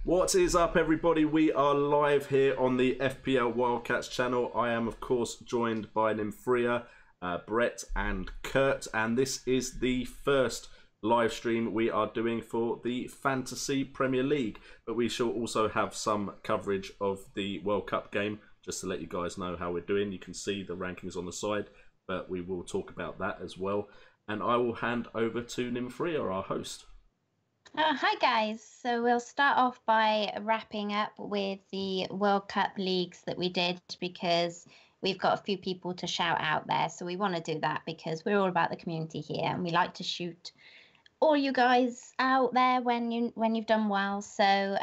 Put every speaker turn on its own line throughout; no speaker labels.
What is up, everybody? We are live here on the FPL Wildcats channel. I am, of course, joined by Nymphria, Brett and Kurt, and this is the first live stream we are doing for the Fantasy Premier League, but we shall also have some coverage of the World Cup game, just to let you guys know how we're doing. You can see the rankings on the side, but we will talk about that as well. And I will hand over to Nymphria, our host.
Hi guys, so we'll start off by wrapping up with the World Cup leagues that we did, because we've got a few people to shout out there, so we want to do that because we're all about the community here and we like to shoot all you guys out there when you've done well. So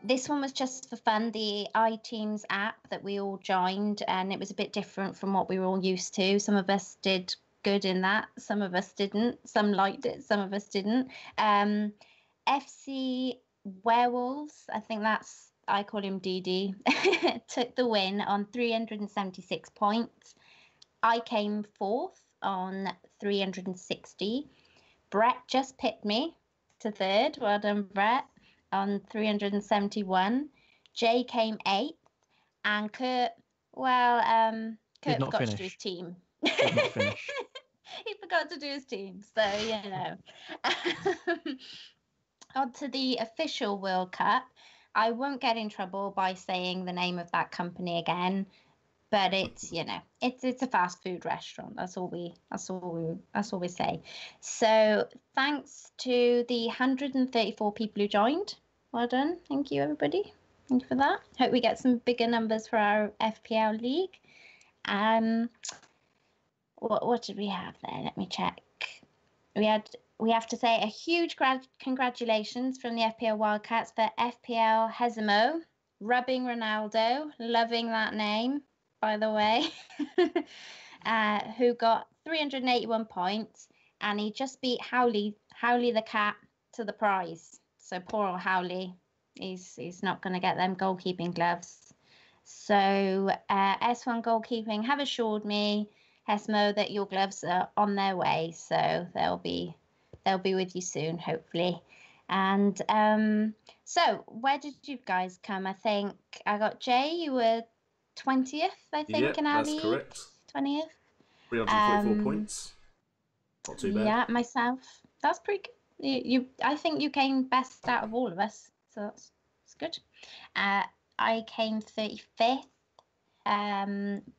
this one was just for fun, the iTeams app that we all joined, and it was a bit different from what we were all used to. Some of us did good in that, some of us didn't, some liked it, some of us didn't. FC Werewolves, I think I call him DD, took the win on 376 points. I came fourth on 360. Brett just pipped me to third, well done Brett, on 371. Jay came eighth, and Kurt, Kurt forgot to do his team.
Did not finish.
He forgot to do his team, so you know. On to the official World Cup. I won't get in trouble by saying the name of that company again, but it's, you know, it's a fast food restaurant. That's all we say. So thanks to the 134 people who joined. Well done. Thank you, everybody. Thank you for that. Hope we get some bigger numbers for our FPL league. What did we have there? Let me check. We have to say a huge congratulations from the FPL Wildcats for FPL Hezemo, rubbing Ronaldo, loving that name, by the way, who got 381 points, and he just beat Howley the cat to the prize. So poor old Howley, he's not going to get them goalkeeping gloves. So S1 Goalkeeping have assured me, Hesmo, that your gloves are on their way, so they'll be with you soon, hopefully. And so where did you guys come? I think I got Jay. You were 20th, I think, in our league.
That's correct.
20th.
344 points. Not too bad.
Yeah, myself. That's pretty good. I think you came best out of all of us, so that's good. I came 35th.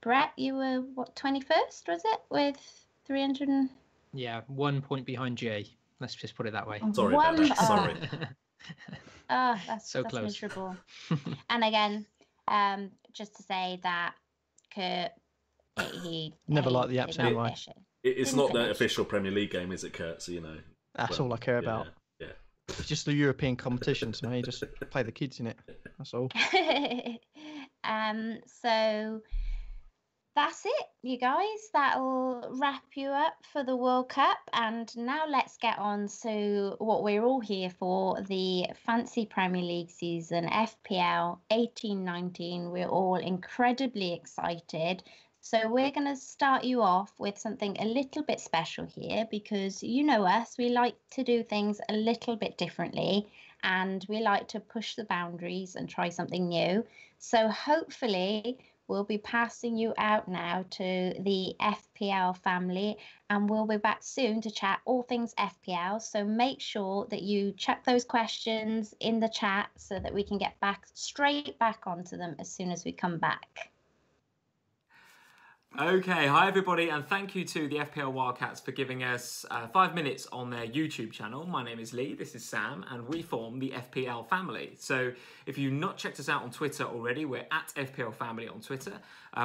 Brett, you were what, 21st, was it, with 300?
Yeah, 1 point behind Jay. Let's just put it that way.
Sorry about that. Sorry.
Oh, that's
so close.
Miserable. And again, just to say that Kurt, he
never liked the apps anyway.
It's not the official Premier League game, is it, Kurt? So you know.
That's all I care about.
Yeah.
It's just the European competitions, man. You just play the kids in it. That's all.
So that's it, you guys. That'll wrap you up for the World Cup. And now let's get on to what we're all here for, the Fantasy Premier League season, FPL 18-19. We're all incredibly excited. So we're going to start you off with something a little bit special here, because you know us, we like to do things a little bit differently, and we like to push the boundaries and try something new. So hopefully we'll be passing you out now to the FPL family, and we'll be back soon to chat all things FPL. So make sure that you check those questions in the chat so that we can get straight back onto them as soon as we come back.
Okay, hi everybody, and thank you to the FPL Wildcats for giving us 5 minutes on their YouTube channel. My name is Lee, this is Sam, and we form the FPL family. So if you've not checked us out on Twitter already, we're at FPL Family on Twitter.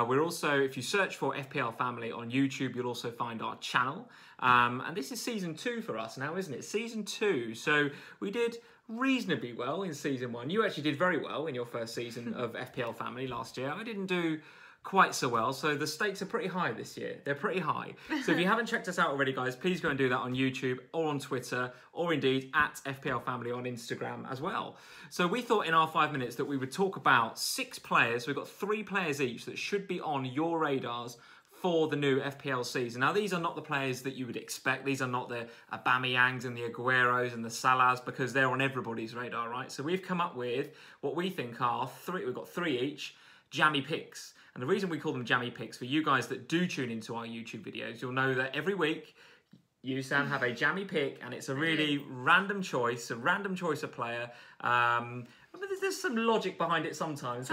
We're also, if you search for FPL Family on YouTube, you'll also find our channel. And this is season 2 for us now, isn't it? Season 2. So we did reasonably well in season 1. You actually did very well in your first season of FPL Family last year. I didn't do quite so well, so the stakes are pretty high this year. They're pretty high. So if you haven't checked us out already, guys, please go and do that on YouTube or on Twitter, or indeed at FPL Family on Instagram as well. So we thought in our 5 minutes that we would talk about 6 players. We've got 3 players each that should be on your radars for the new FPL season. Now, these are not the players that you would expect. These are not the Aubameyangs and the Agueros and the Salahs, because they're on everybody's radar, right? So we've come up with what we think are we've got 3 each, jammy picks. And the reason we call them jammy picks, for you guys that do tune into our YouTube videos, you'll know that every week you, Sam, have a jammy pick, and it's a really random choice of player. I mean, there's some logic behind it sometimes.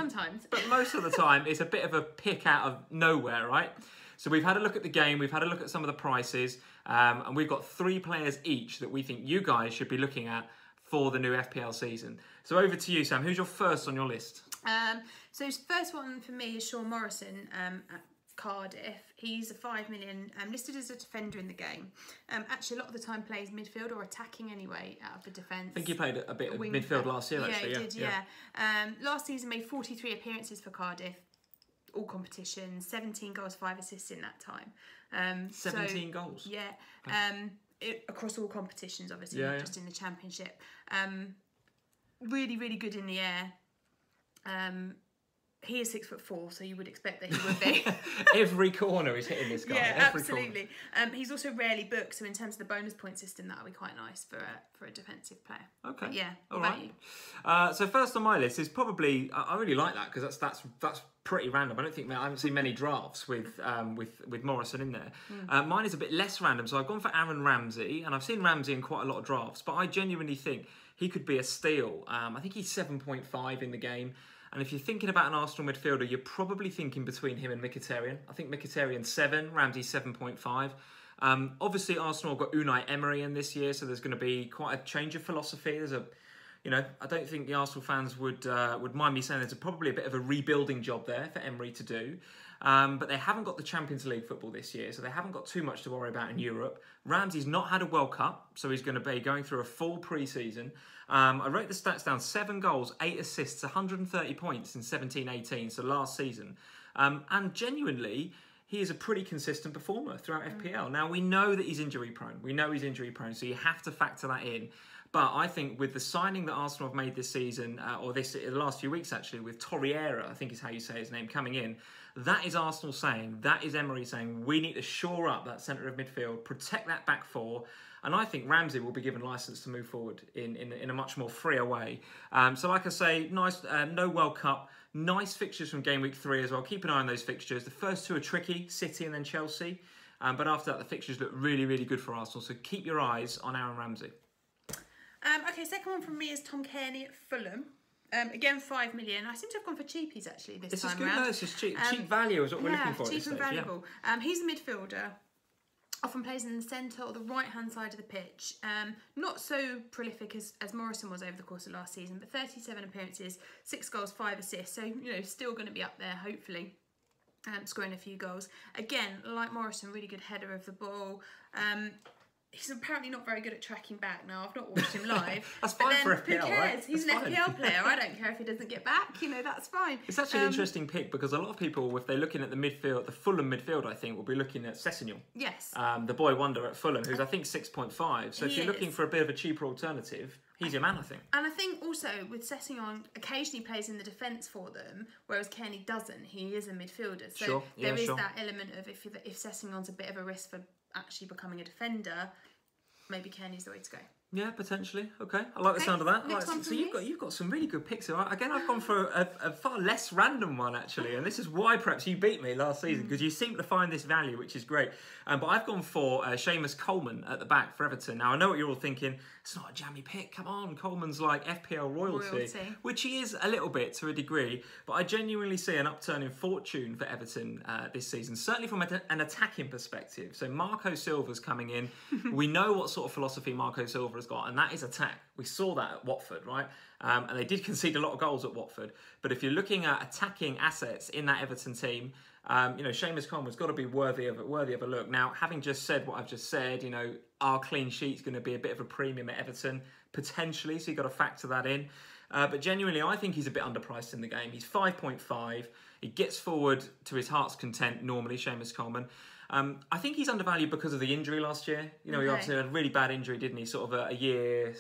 But most of the time, it's a bit of a pick out of nowhere, right? So we've had a look at the game, we've had a look at some of the prices, and we've got 3 players each that we think you guys should be looking at for the new FPL season. So over to you, Sam. Who's your first on your list?
So first one for me is Sean Morrison at Cardiff. He's a 5 million, listed as a defender in the game. Actually, a lot of the time plays midfield or attacking anyway out of the defence.
I think he played a bit of midfield last year, actually.
Yeah, he did, last season made 43 appearances for Cardiff, all competitions, 17 goals, 5 assists in that time.
17 goals?
Yeah. Across all competitions, obviously, not just in the Championship. Really, really good in the air. He is 6'4", so you would expect that he would be.
Every corner is hitting this guy.
Yeah,
every
absolutely. He's also rarely booked, so in terms of the bonus point system, that would be quite nice for a defensive player.
Okay.
But yeah.
All right. So first on my list is probably, I really like that, because that's pretty random. I haven't seen many drafts with Morrison in there. Mine is a bit less random, so I've gone for Aaron Ramsey, and I've seen Ramsey in quite a lot of drafts, but I genuinely think he could be a steal. I think he's 7.5 in the game. And if you're thinking about an Arsenal midfielder, you're probably thinking between him and Mkhitaryan. I think Mkhitaryan's 7, Ramsey 7.5. Obviously, Arsenal have got Unai Emery in this year, so there's going to be quite a change of philosophy. I don't think the Arsenal fans would mind me saying there's probably a bit of a rebuilding job there for Emery to do. But they haven't got the Champions League football this year, so they haven't got too much to worry about in Europe. Ramsey's not had a World Cup, so he's going to be going through a full pre-season. I wrote the stats down: 7 goals, 8 assists, 130 points in 17-18, so last season. And genuinely, he is a pretty consistent performer throughout FPL. Now, we know that he's injury prone. So you have to factor that in. But I think with the signing that Arsenal have made this season, the last few weeks actually, with Torreira, I think is how you say his name, coming in, that is Arsenal saying, that is Emery saying, we need to shore up that centre of midfield, protect that back four. And I think Ramsey will be given licence to move forward in a much more freer way. So like I say, nice, no World Cup, nice fixtures from game week 3 as well. Keep an eye on those fixtures. The first 2 are tricky, City and then Chelsea. But after that, the fixtures look really, really good for Arsenal. So keep your eyes on Aaron Ramsey.
Okay, second one from me is Tom Kearney at Fulham. Again, 5 million. I seem to have gone for cheapies actually this time around.
This is cheap. Cheap value is what we're looking for.
Cheap and valuable. He's a midfielder. Often plays in the centre or the right-hand side of the pitch. Not so prolific as Morrison was over the course of last season, but 37 appearances, 6 goals, 5 assists. So, still going to be up there, hopefully, scoring a few goals. Again, like Morrison, really good header of the ball. He's apparently not very good at tracking back now. I've not watched him live.
That's fine for FPL,
who cares?
right?
He's an FPL player. I don't care if he doesn't get back. That's fine.
It's actually an interesting pick, because a lot of people, if they're looking at the midfield, the Fulham midfield, I think, will be looking at Sessegnon.
Yes.
The boy wonder at Fulham, who's I think 6.5. So if you're looking for a bit of a cheaper alternative, he's your man, I think.
And I think also with Sessegnon, occasionally plays in the defence for them, whereas Kearney doesn't. He is a midfielder. So there is that element of if Sessegnon's a bit of a risk for actually becoming a defender, maybe Kearney's the way to go.
Yeah, potentially. Okay, I like the sound of that. Right, so you've got some really good picks. Again, I've gone for a far less random one actually, and this is why perhaps you beat me last season, because you seem to find this value, which is great. But I've gone for Seamus Coleman at the back for Everton. Now I know what you're all thinking. It's not a jammy pick. Come on, Coleman's like FPL royalty, which he is a little bit to a degree. But I genuinely see an upturn in fortune for Everton this season, certainly from an attacking perspective. So Marco Silva's coming in. We know what sort of philosophy Marco Silva has got, and that is attack. We saw that at Watford, right? And they did concede a lot of goals at Watford. But if you're looking at attacking assets in that Everton team, Seamus Coleman's got to be worthy of a look. Now, having just said what I've just said, our clean sheet's going to be a bit of a premium at Everton, potentially, so you've got to factor that in. But genuinely, I think he's a bit underpriced in the game. He's 5.5. He gets forward to his heart's content normally, Seamus Coleman. I think he's undervalued because of the injury last year. You know, he obviously had a really bad injury, didn't he? Sort of a year,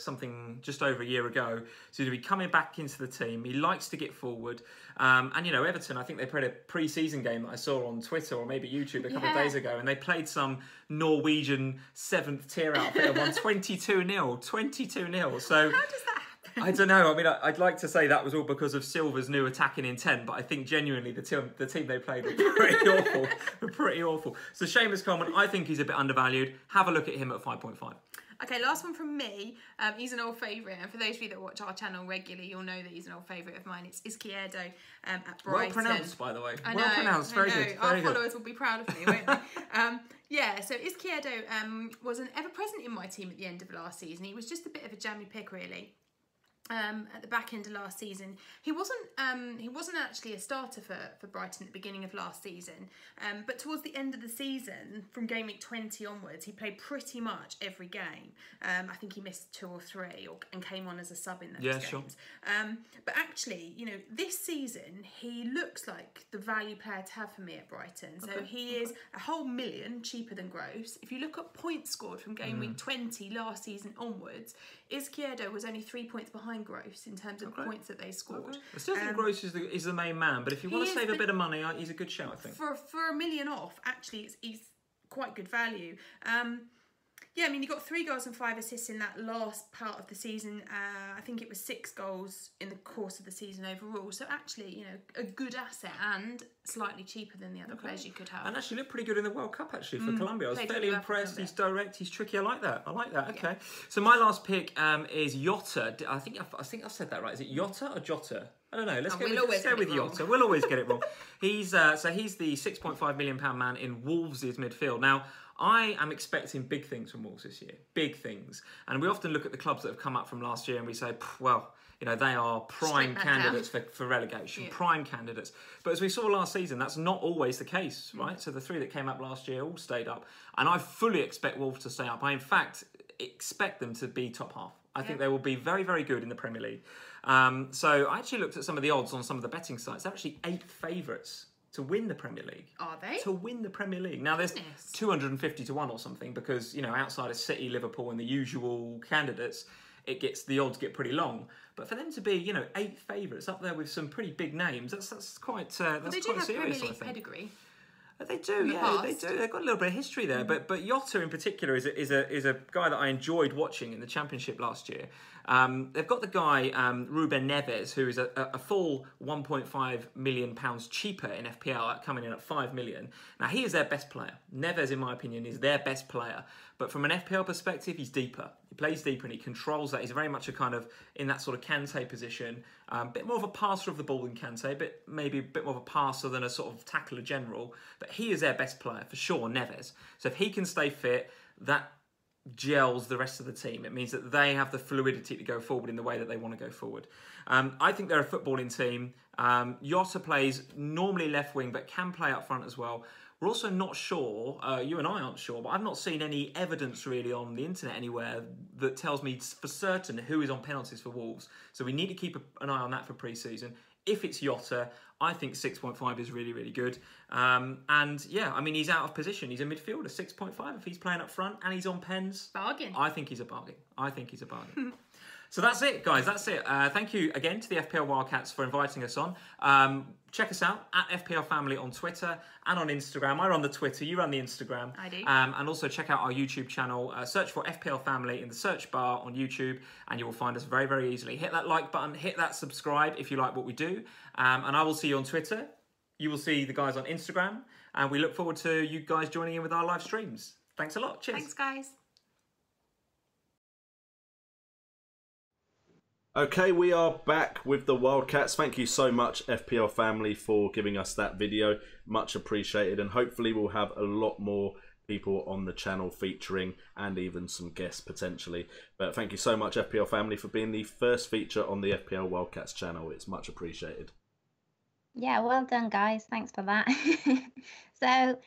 just over a year ago. So he'll be coming back into the team. He likes to get forward. And, you know, Everton, I think they played a pre-season game that I saw on Twitter or maybe YouTube a couple of days ago, and they played some Norwegian 7th tier outfit and won 22-0. 22-0. So
How does that happen?
I don't know. I mean, I'd like to say that was all because of Silva's new attacking intent, but I think genuinely the team they played were pretty awful. Pretty awful. So Seamus Coleman, I think he's a bit undervalued. Have a look at him at 5.5.
Okay, last one from me. He's an old favourite, and for those of you that watch our channel regularly, you'll know that he's an old favourite of mine. It's Izquierdo at Brighton.
Well pronounced, by the way.
I
well
know,
pronounced. Very good.
Our followers will be proud of me, won't they? Yeah, so Izquierdo wasn't ever present in my team at the end of last season. He was just a bit of a jammy pick, really. At the back end of last season, he wasn't actually a starter for Brighton at the beginning of last season, but towards the end of the season, from game week 20 onwards, he played pretty much every game. I think he missed 2 or 3 and came on as a sub in those games.
Sure.
But actually, you know, this season he looks like the value player to have for me at Brighton. So he is a whole million cheaper than Gross. If you look at points scored from game week 20 last season onwards, Izquierdo was only 3 points behind Gross in terms of points that they scored.
I still think Gross is the main man, but if you want to save a bit of money, he's a good shout, I think.
For $1 million off, actually, he's quite good value. Yeah, I mean, he got 3 goals and 5 assists in that last part of the season. I think it was 6 goals in the course of the season overall. So actually, you know, a good asset and slightly cheaper than the other players you could have.
And actually looked pretty good in the World Cup, actually, for Colombia. I was fairly impressed. He's direct, he's tricky. I like that. Okay. So my last pick is Jota. I think I've said that right. Is it Jota or Jota? I don't know. Let's go with Jota. We'll always get it wrong. He's the £6.5 million man in Wolves' midfield. Now, I am expecting big things from Wolves this year. Big things. And we often look at the clubs that have come up from last year and we say, well, you know, they are prime candidates for relegation, prime candidates. But as we saw last season, that's not always the case, right? So the 3 that came up last year all stayed up. And I fully expect Wolves to stay up. I, in fact, expect them to be top half. I think they will be very, very good in the Premier League. So I actually looked at some of the odds on some of the betting sites. They're actually 8th favourites to win the Premier League.
Are they?
To win the Premier League. Now, there's 250 to 1 or something because, you know, outside of City, Liverpool and the usual candidates, the odds get pretty long. But for them to be, you know, 8th favourites up there with some pretty big names, that's quite serious,
they do have Premier League pedigree.
They do, they do. They've got a little bit of history there, but Jota in particular is a guy that I enjoyed watching in the Championship last year. They've got the guy Ruben Neves, who is a full £1.5 million cheaper in FPL, coming in at £5 million. Now he is their best player. Neves, in my opinion, is their best player. But from an FPL perspective, he's deeper. He plays deeper and he controls that. He's very much a kind of in that sort of Kante position. A bit more of a passer of the ball than Kante, but maybe a bit more of a passer than a sort of tackler general. But he is their best player for sure, Neves. So if he can stay fit, that gels the rest of the team. It means that they have the fluidity to go forward in the way that they want to go forward. I think they're a footballing team. Jota plays normally left wing, but can play up front as well. We're also not sure, you and I aren't sure, but I've not seen any evidence really on the internet anywhere that tells me for certain who is on penalties for Wolves. So we need to keep an eye on that for pre-season. If it's Jota, I think 6.5 is really, really good. And yeah, I mean, he's out of position. He's a midfielder, 6.5 if he's playing up front and he's on pens.
Bargain.
I think he's a bargain. So that's it, guys. That's it. Thank you again to the FPL Wildcats for inviting us on. Check us out at FPL Family on Twitter and on Instagram. I run the Twitter, you run the Instagram.
I do.
And also check out our YouTube channel. Search for FPL Family in the search bar on YouTube and you will find us very, very easily. Hit that like button, hit that subscribe if you like what we do. And I will see you on Twitter. You will see the guys on Instagram. And we look forward to you guys joining in with our live streams. Thanks a lot. Cheers.
Thanks, guys.
Okay, we are back with the Wildcats. Thank you so much, FPL Family, for giving us that video. Much appreciated. And hopefully we'll have a lot more people on the channel featuring and even some guests potentially. But thank you so much, FPL Family, for being the first feature on the FPL Wildcats channel. It's much appreciated.
Yeah, well done, guys. Thanks for that. So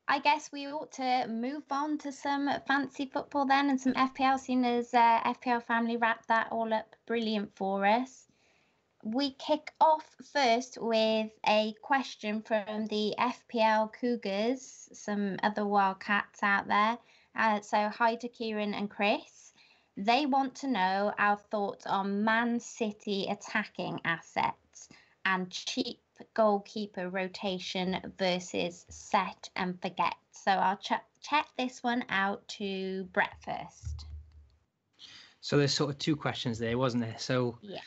I guess we ought to move on to some fancy football then and some FPL, seeing as FPL Family wrapped that all up brilliant for us. we kick off first with a question from the FPL Cougars, some other Wildcats out there. So hi to Kieran and Chris. They want to know our thoughts on Man City attacking assets and cheap goalkeeper rotation versus set and forget. So I'll check this one out to Brett first.
So there's sort of two questions there, wasn't there? So
yeah.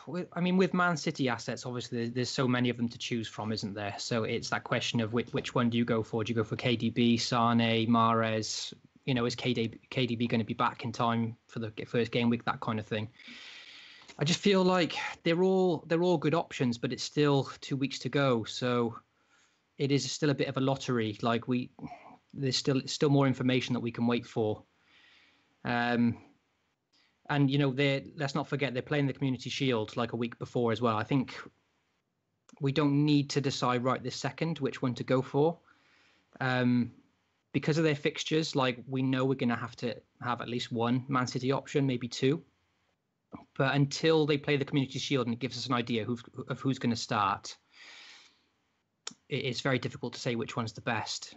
With Man City assets, obviously there's so many of them to choose from, isn't there? So it's that question of which one do you go for? Do you go for KDB, Sane, Mahrez? Is KDB going to be back in time for the first game week? That kind of thing. I just feel like they're all good options, but it's still 2 weeks to go, so it is still a bit of a lottery. Like there's still more information that we can wait for. And let's not forget they're playing the Community Shield like a week before as well. I think we don't need to decide right this second which one to go for, because of their fixtures. Like we know we're going to have at least one Man City option, maybe two. But until they play the Community Shield and it gives us an idea of who's going to start, it's very difficult to say which one's the best.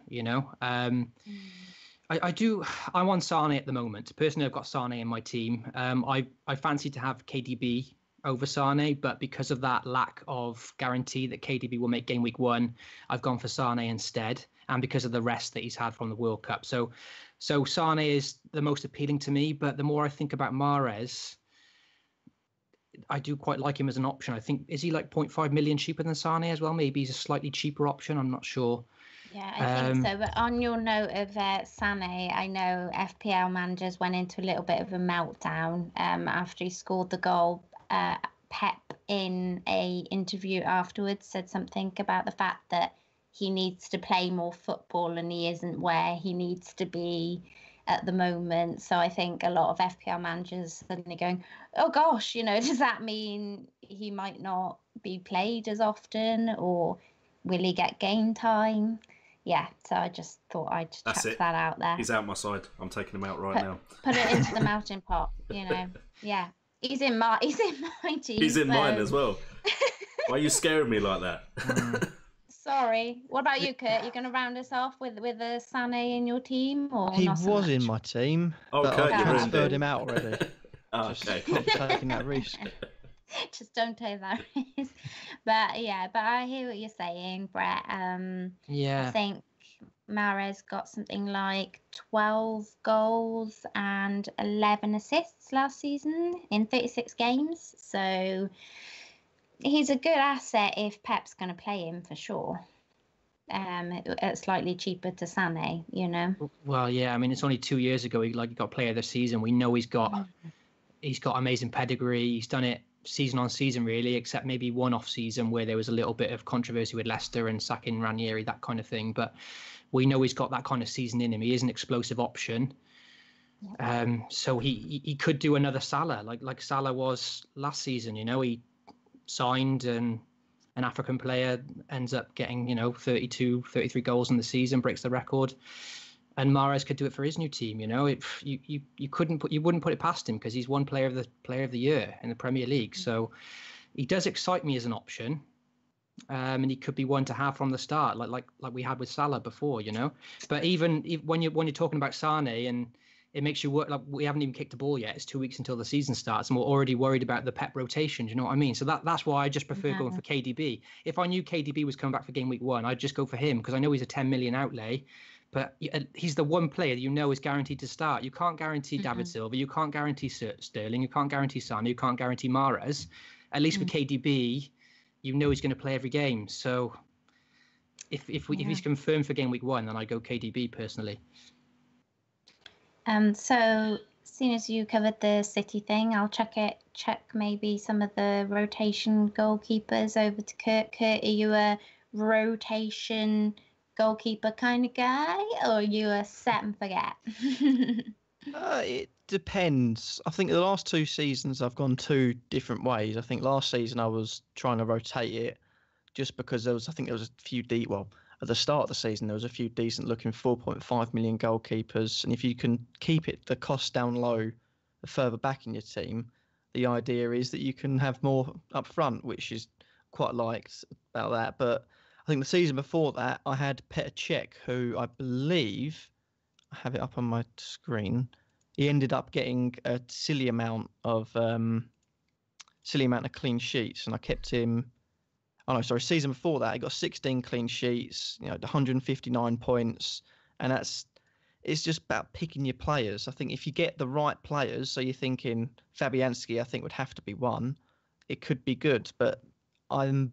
I want Sane at the moment. Personally, I've got Sane in my team. I fancy to have KDB over Sane, but because of that lack of guarantee that KDB will make game week 1, I've gone for Sane instead, and because of the rest that he's had from the World Cup. So Sane is the most appealing to me, but the more I think about Mahrez, I do quite like him as an option. I think, is he like 0.5 million cheaper than Sane as well? Maybe he's a slightly cheaper option. I'm not sure.
Yeah, I think so. But on your note of Sane, I know FPL managers went into a little bit of a meltdown after he scored the goal. Pep, in a interview afterwards, said something about the fact that he needs to play more football and he isn't where he needs to be at the moment. So I think a lot of FPL managers are suddenly going, oh gosh, does that mean he might not be played as often, or will he get game time? Yeah, so I just thought I'd chuck that out there.
He's out my side. I'm taking him out now.
Put it into the melting pot, Yeah, he's in my team.
He's in mine as well. Why are you scaring me like that?
Sorry. What about you, Kurt? You're going to round us off with a Sane in your team, or
he
not so
was
much?
in my team,
but
Kurt,
I've
transferred him out already.
Okay.
Not taking that risk.
Just don't take that risk. But I hear what you're saying, Brett. I think Mahrez got something like 12 goals and 11 assists last season in 36 games. So he's a good asset if Pep's going to play him for sure. It's slightly cheaper to Sane,
Well, yeah. I mean, it's only 2 years ago he got Player of the Season. We know he's got amazing pedigree. He's done it season on season, really, except maybe one off season where there was a little bit of controversy with Leicester and sacking Ranieri, that kind of thing. But we know he's got that kind of season in him. He is an explosive option. So he could do another Salah, like Salah was last season. He signed and an African player ends up getting 32, 33 goals in the season, breaks the record. And Mahrez could do it for his new team. You wouldn't put it past him because he's one player of the year in the Premier League. So he does excite me as an option, and he could be one to have from the start, like we had with Salah before. But even when you're talking about Sane, and it makes you work, like we haven't even kicked the ball yet. It's 2 weeks until the season starts, and we're already worried about the Pep rotation. Do you know what I mean? So that's why I just prefer going for KDB. If I knew KDB was coming back for game week 1, I'd just go for him because I know he's a 10 million outlay. But he's the one player that is guaranteed to start. You can't guarantee David Silva. You can't guarantee Sterling. You can't guarantee Sane. You can't guarantee Mahrez. At least with KDB, he's going to play every game. So if he's confirmed for game week 1, then I go KDB personally.
So as soon as you covered the City thing, I'll check maybe some of the rotation goalkeepers over to Kurt. Kurt, are you a rotation goalkeeper kind of guy, or are you a set and forget?
It depends. I think the last 2 seasons I've gone 2 different ways. I think last season I was trying to rotate it just because there was a few at the start of the season there was a few decent looking 4.5 million goalkeepers, and if you can keep the cost down low, the further back in your team, the idea is that you can have more up front, which is quite liked about that. But I think the season before that, I had Petr Cech, who I believe, I have it up on my screen. He ended up getting a silly amount of clean sheets, and I kept him. Oh no, sorry. Season before that, he got 16 clean sheets, 159 points, and it's just about picking your players. I think if you get the right players, so you're thinking Fabianski, I think would have to be one. It could be good, but I'm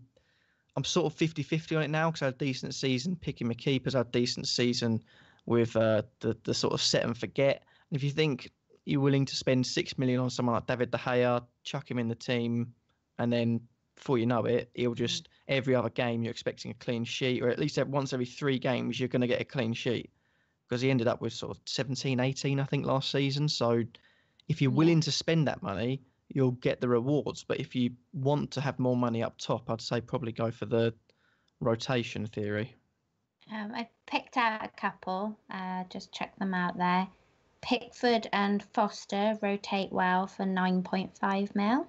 sort of 50-50 on it now because I had a decent season picking my keepers. I had a decent season with the sort of set and forget. And if you think you're willing to spend 6 million on someone like David De Gea, chuck him in the team, and then before you know it, he'll just every other game you're expecting a clean sheet, or at least once every 3 games you're going to get a clean sheet. Because he ended up with sort of 17, 18, I think, last season. So if you're willing to spend that money, you'll get the rewards. But if you want to have more money up top, I'd say probably go for the rotation theory.
I picked out a couple, just check them out there. Pickford and Foster rotate well for 9.5 mil.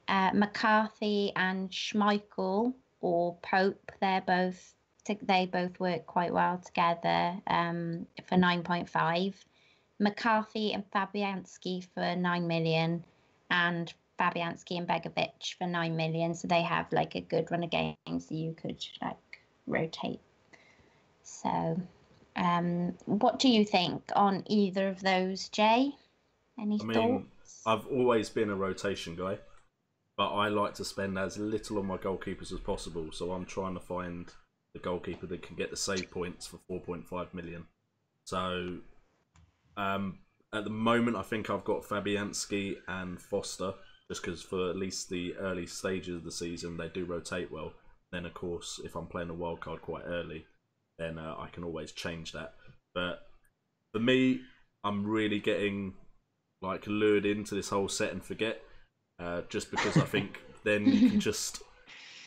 McCarthy and Schmeichel or Pope, they both work quite well together for 9.5. McCarthy and Fabianski for 9 million, and Fabianski and Begovic for 9 million. So they have like a good run of games that you could like rotate. So, what do you think on either of those, Jay? Any thoughts?
I've always been a rotation guy, but I like to spend as little on my goalkeepers as possible. So I'm trying to find the goalkeeper that can get the save points for 4.5 million. So at the moment, I think I've got Fabianski and Foster, just because for at least the early stages of the season, they do rotate well. Then, of course, if I'm playing a wild card quite early, then I can always change that. But for me, I'm really getting like lured into this whole set and forget, just because I think then you can just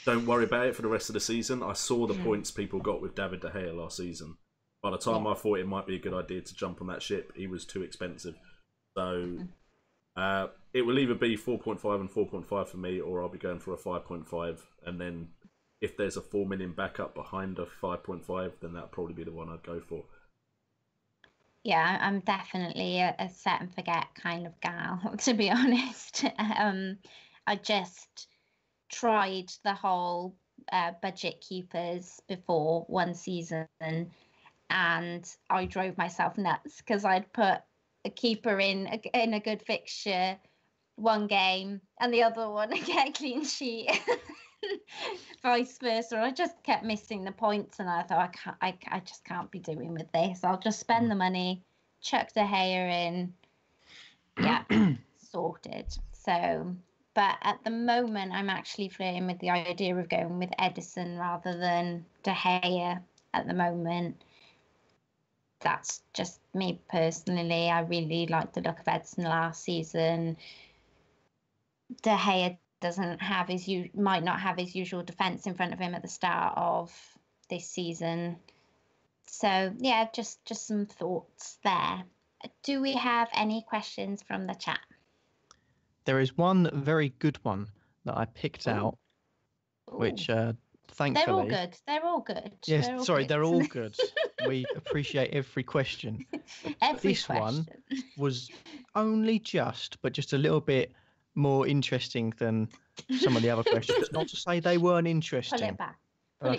don't worry about it for the rest of the season. I saw the points people got with David De Gea last season. By the time I thought it might be a good idea to jump on that ship, he was too expensive. So it will either be 4.5 and 4.5 for me, or I'll be going for a 5.5. And then if there's a 4 million backup behind a 5.5, then that'll probably be the one I'd go for.
Yeah, I'm definitely a set and forget kind of gal, to be honest. I just tried the whole budget keepers before one season, and I drove myself nuts because I'd put a keeper in a good fixture one game and the other one get a clean sheet. Vice versa. I just kept missing the points, and I thought I just can't be doing with this. I'll just spend the money, chuck De Gea in, sorted. So, but at the moment, I'm actually flirting with the idea of going with Edison rather than De Gea at the moment. That's just me personally. I really like the look of Edison last season. De Gea might not have his usual defence in front of him at the start of this season. So yeah, just some thoughts there. Do we have any questions from the chat?
There is one very good one that I picked out, which thankfully...
They're all good. They're all good.
Yes, they're all good. We appreciate every question. This one was only just a little bit more interesting than some of the other questions. Not to say they weren't interesting.
Pull it back.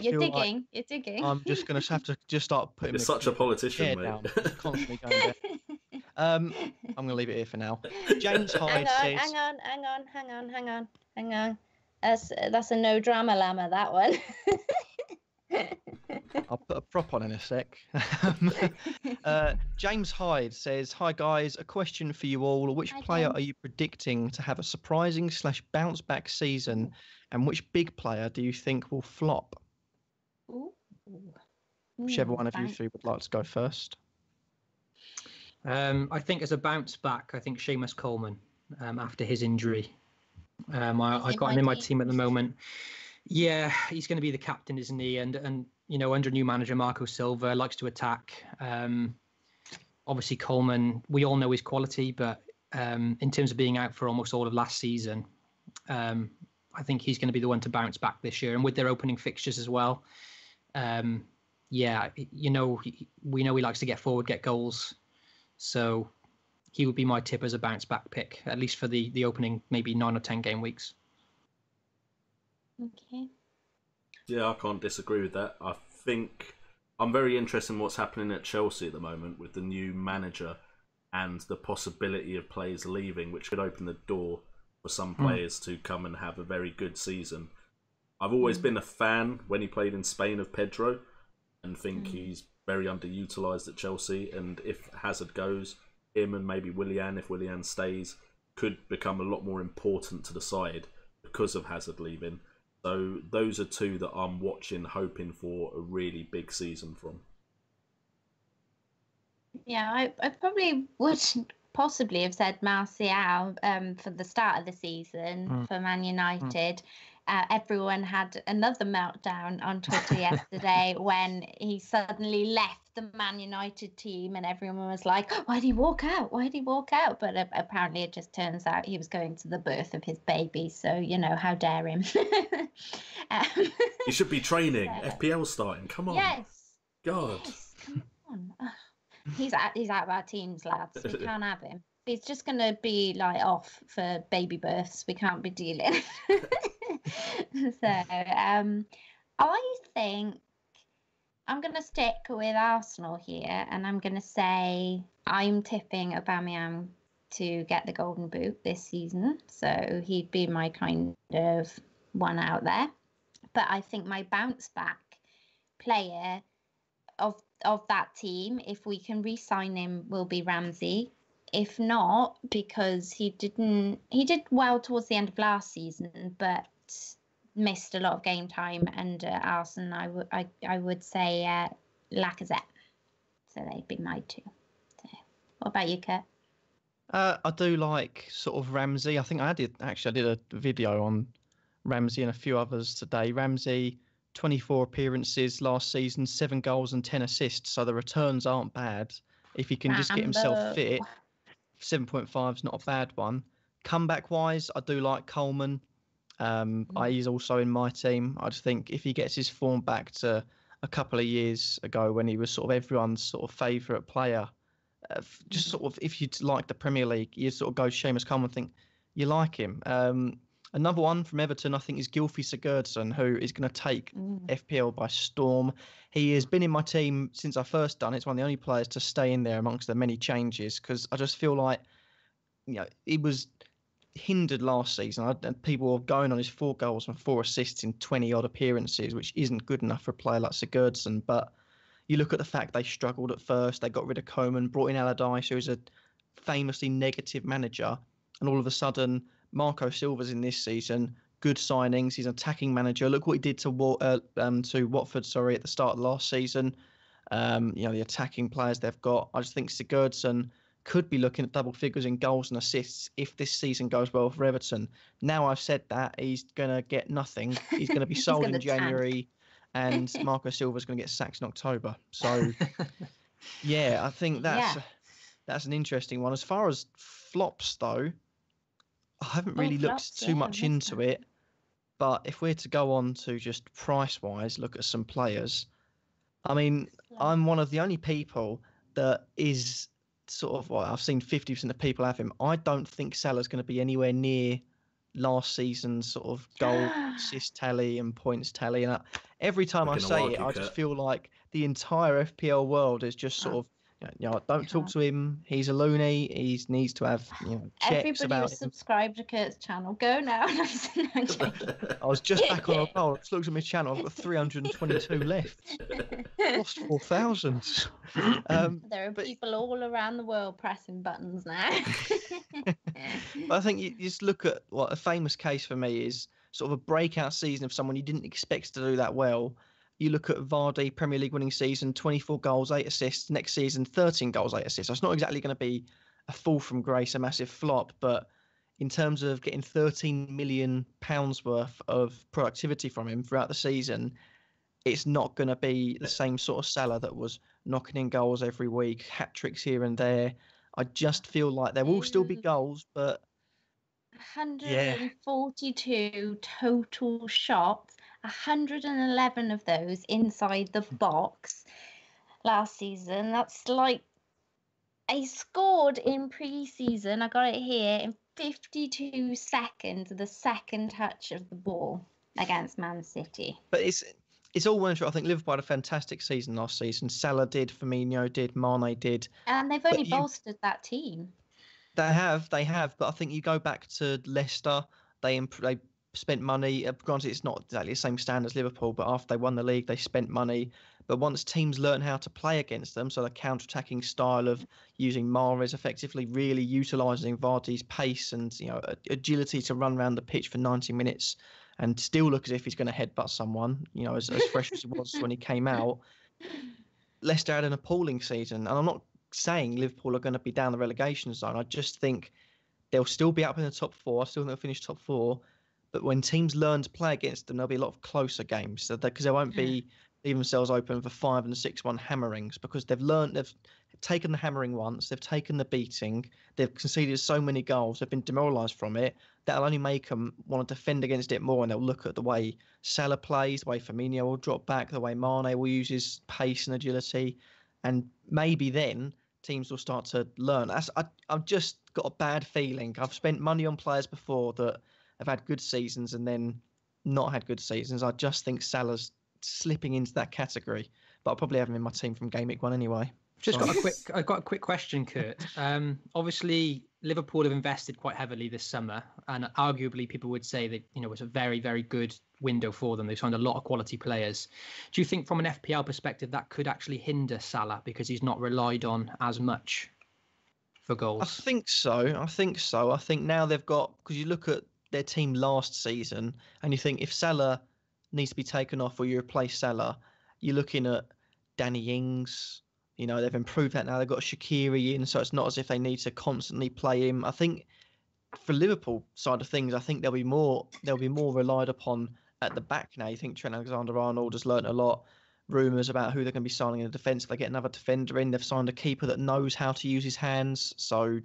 You're digging. You're digging.
I'm just going to have to just start putting...
You're such a politician, mate.
Down, constantly going down. I'm going to leave it here for now. James Hyde says...
Hang on. That's a no drama llama, that one.
I'll put a prop on in a sec. James Hyde says, "Hi guys, a question for you all. Which player are you predicting to have a surprising / bounce back season, and which big player do you think will flop?" Whichever one of you three would like to go first.
I think as a bounce back, I think Seamus Coleman after his injury. I got him in my team at the moment. Yeah, he's going to be the captain, isn't he? And you know, under new manager Marco Silva, likes to attack. Obviously Coleman, we all know his quality, but in terms of being out for almost all of last season. I think he's going to be the one to bounce back this year, and with their opening fixtures as well. Yeah, we know he likes to get forward, get goals, so he would be my tip as a bounce back pick, at least for the opening maybe 9 or 10 game weeks.
Okay.
Yeah, I can't disagree with that. I think I'm very interested in what's happening at Chelsea at the moment with the new manager and the possibility of players leaving, which could open the door for some players to come and have a very good season. I've always been a fan when he played in Spain of Pedro, and think he's very underutilised at Chelsea. And if Hazard goes, him and maybe Willian, if Willian stays, could become a lot more important to the side because of Hazard leaving. So those are two that I'm watching, hoping for a really big season from.
Yeah, I probably would possibly have said Martial for the start of the season for Man United. Everyone had another meltdown on Twitter yesterday when he suddenly left the Man United team, and everyone was like, why did he walk out? Why did he walk out? But apparently it just turns out he was going to the birth of his baby. So, how dare him.
He should be training. FPL starting. Come on.
Yes.
God.
Yes, come on. He's out of our teams, lads. We can't have him. He's just going to be off for baby births. We can't be dealing. So I think I'm going to stick with Arsenal here, and I'm going to say I'm tipping Aubameyang to get the Golden Boot this season. So he'd be my kind of one out there. But I think my bounce back player of that team, if we can re-sign him, will be Ramsey. If not, because he did well towards the end of last season, but missed a lot of game time under Arsene, I would say Lacazette. So they'd be my two. So, what about you, Kurt?
I do like sort of Ramsey. I think I did a video on Ramsey and a few others today. Ramsey, 24 appearances last season, 7 goals and 10 assists. So the returns aren't bad. If he can just get himself fit, 7.5 is not a bad one. Comeback-wise, I do like Coleman. He's also in my team. I just think if he gets his form back to a couple of years ago when he was sort of everyone's sort of favourite player, just sort of if you like the Premier League, you sort of go Seamus Coleman and think you like him. Another one from Everton, I think, is Gylfi Sigurdsson, who is going to take FPL by storm. He has been in my team since I first done it. It's one of the only players to stay in there amongst the many changes, because I just feel like, he was hindered last season. People were going on his 4 goals and 4 assists in 20-odd appearances, which isn't good enough for a player like Sigurdsson. But you look at the fact they struggled at first. They got rid of Coleman, brought in Allardyce, who is a famously negative manager, and all of a sudden Marco Silva's in this season. Good signings. He's an attacking manager. Look what he did to Watford, at the start of last season. The attacking players they've got. I just think Sigurdsson could be looking at double figures in goals and assists if this season goes well for Everton. Now I've said that, he's going to get nothing. He's going to be sold in January, and Marco Silva's going to get sacked in October. So, yeah, I think that's an interesting one. As far as flops, though, I haven't really looked too much into it, but if we're to go on to just price-wise, look at some players, I mean, I'm one of the only people that is sort of, I've seen 50% of people have him. I don't think Salah's going to be anywhere near last season's sort of goal, assist tally and points tally. And every time I say it, I just feel like the entire FPL world is just sort of, don't talk to him. He's a loony. He needs to have checks.
Everybody was subscribed to Kurt's channel. Go now.
I was just back on a roll. Just looked at my channel. I've got 322 left. Lost 4,000.
There are people all around the world pressing buttons now.
But I think you just look at what a famous case for me is sort of a breakout season of someone you didn't expect to do that well. You look at Vardy, Premier League winning season, 24 goals, 8 assists. Next season, 13 goals, 8 assists. So it's not exactly going to be a fall from grace, a massive flop. But in terms of getting £13 million worth of productivity from him throughout the season, it's not going to be the same sort of Salah that was knocking in goals every week, hat-tricks here and there. I just feel like there will still be goals, but
142 total shots, 111 of those inside the box last season. That's like, he scored in pre-season, I got it here, in 52 seconds of the second touch of the ball against Man City.
But it's all one. I think Liverpool had a fantastic season last season. Salah did, Firmino did, Mane did.
And they've only bolstered that team.
They have. But I think you go back to Leicester, they spent money. Granted, it's not exactly the same standard as Liverpool, but after they won the league, they spent money. But once teams learn how to play against them, so the counter-attacking style of using Mahrez effectively, really utilising Vardy's pace and agility to run around the pitch for 90 minutes and still look as if he's going to headbutt someone, as fresh as he was when he came out. Leicester had an appalling season, and I'm not saying Liverpool are going to be down the relegation zone. I just think they'll still be up in the top four. I still think they'll finish top four. But when teams learn to play against them, there'll be a lot of closer games. Because they won't be leaving themselves open for 5 and 6-1 hammerings, because they've taken the hammering once, they've taken the beating, they've conceded so many goals, they've been demoralised from it. That'll only make them want to defend against it more, and they'll look at the way Salah plays, the way Firmino will drop back, the way Mane will use his pace and agility, and maybe then teams will start to learn. I've just got a bad feeling. I've spent money on players before that have had good seasons and then not had good seasons. I just think Salah's slipping into that category, but I'll probably have him in my team from Game Week 1 anyway.
I've got a quick question, Kurt. Obviously, Liverpool have invested quite heavily this summer, and arguably people would say that it's a very, very good window for them. They've signed a lot of quality players. Do you think, from an FPL perspective, that could actually hinder Salah because he's not relied on as much for goals?
I think so. I think now they've got, because you look at their team last season and you think if Salah needs to be taken off or you replace Salah, you're looking at Danny Ings. They've improved that now. They've got Shaqiri in, so it's not as if they need to constantly play him. I think for Liverpool side of things, I think they'll be more relied upon at the back now. You think Trent Alexander-Arnold has learnt a lot. Rumours about who they're going to be signing in the defence. If they get another defender in, they've signed a keeper that knows how to use his hands. So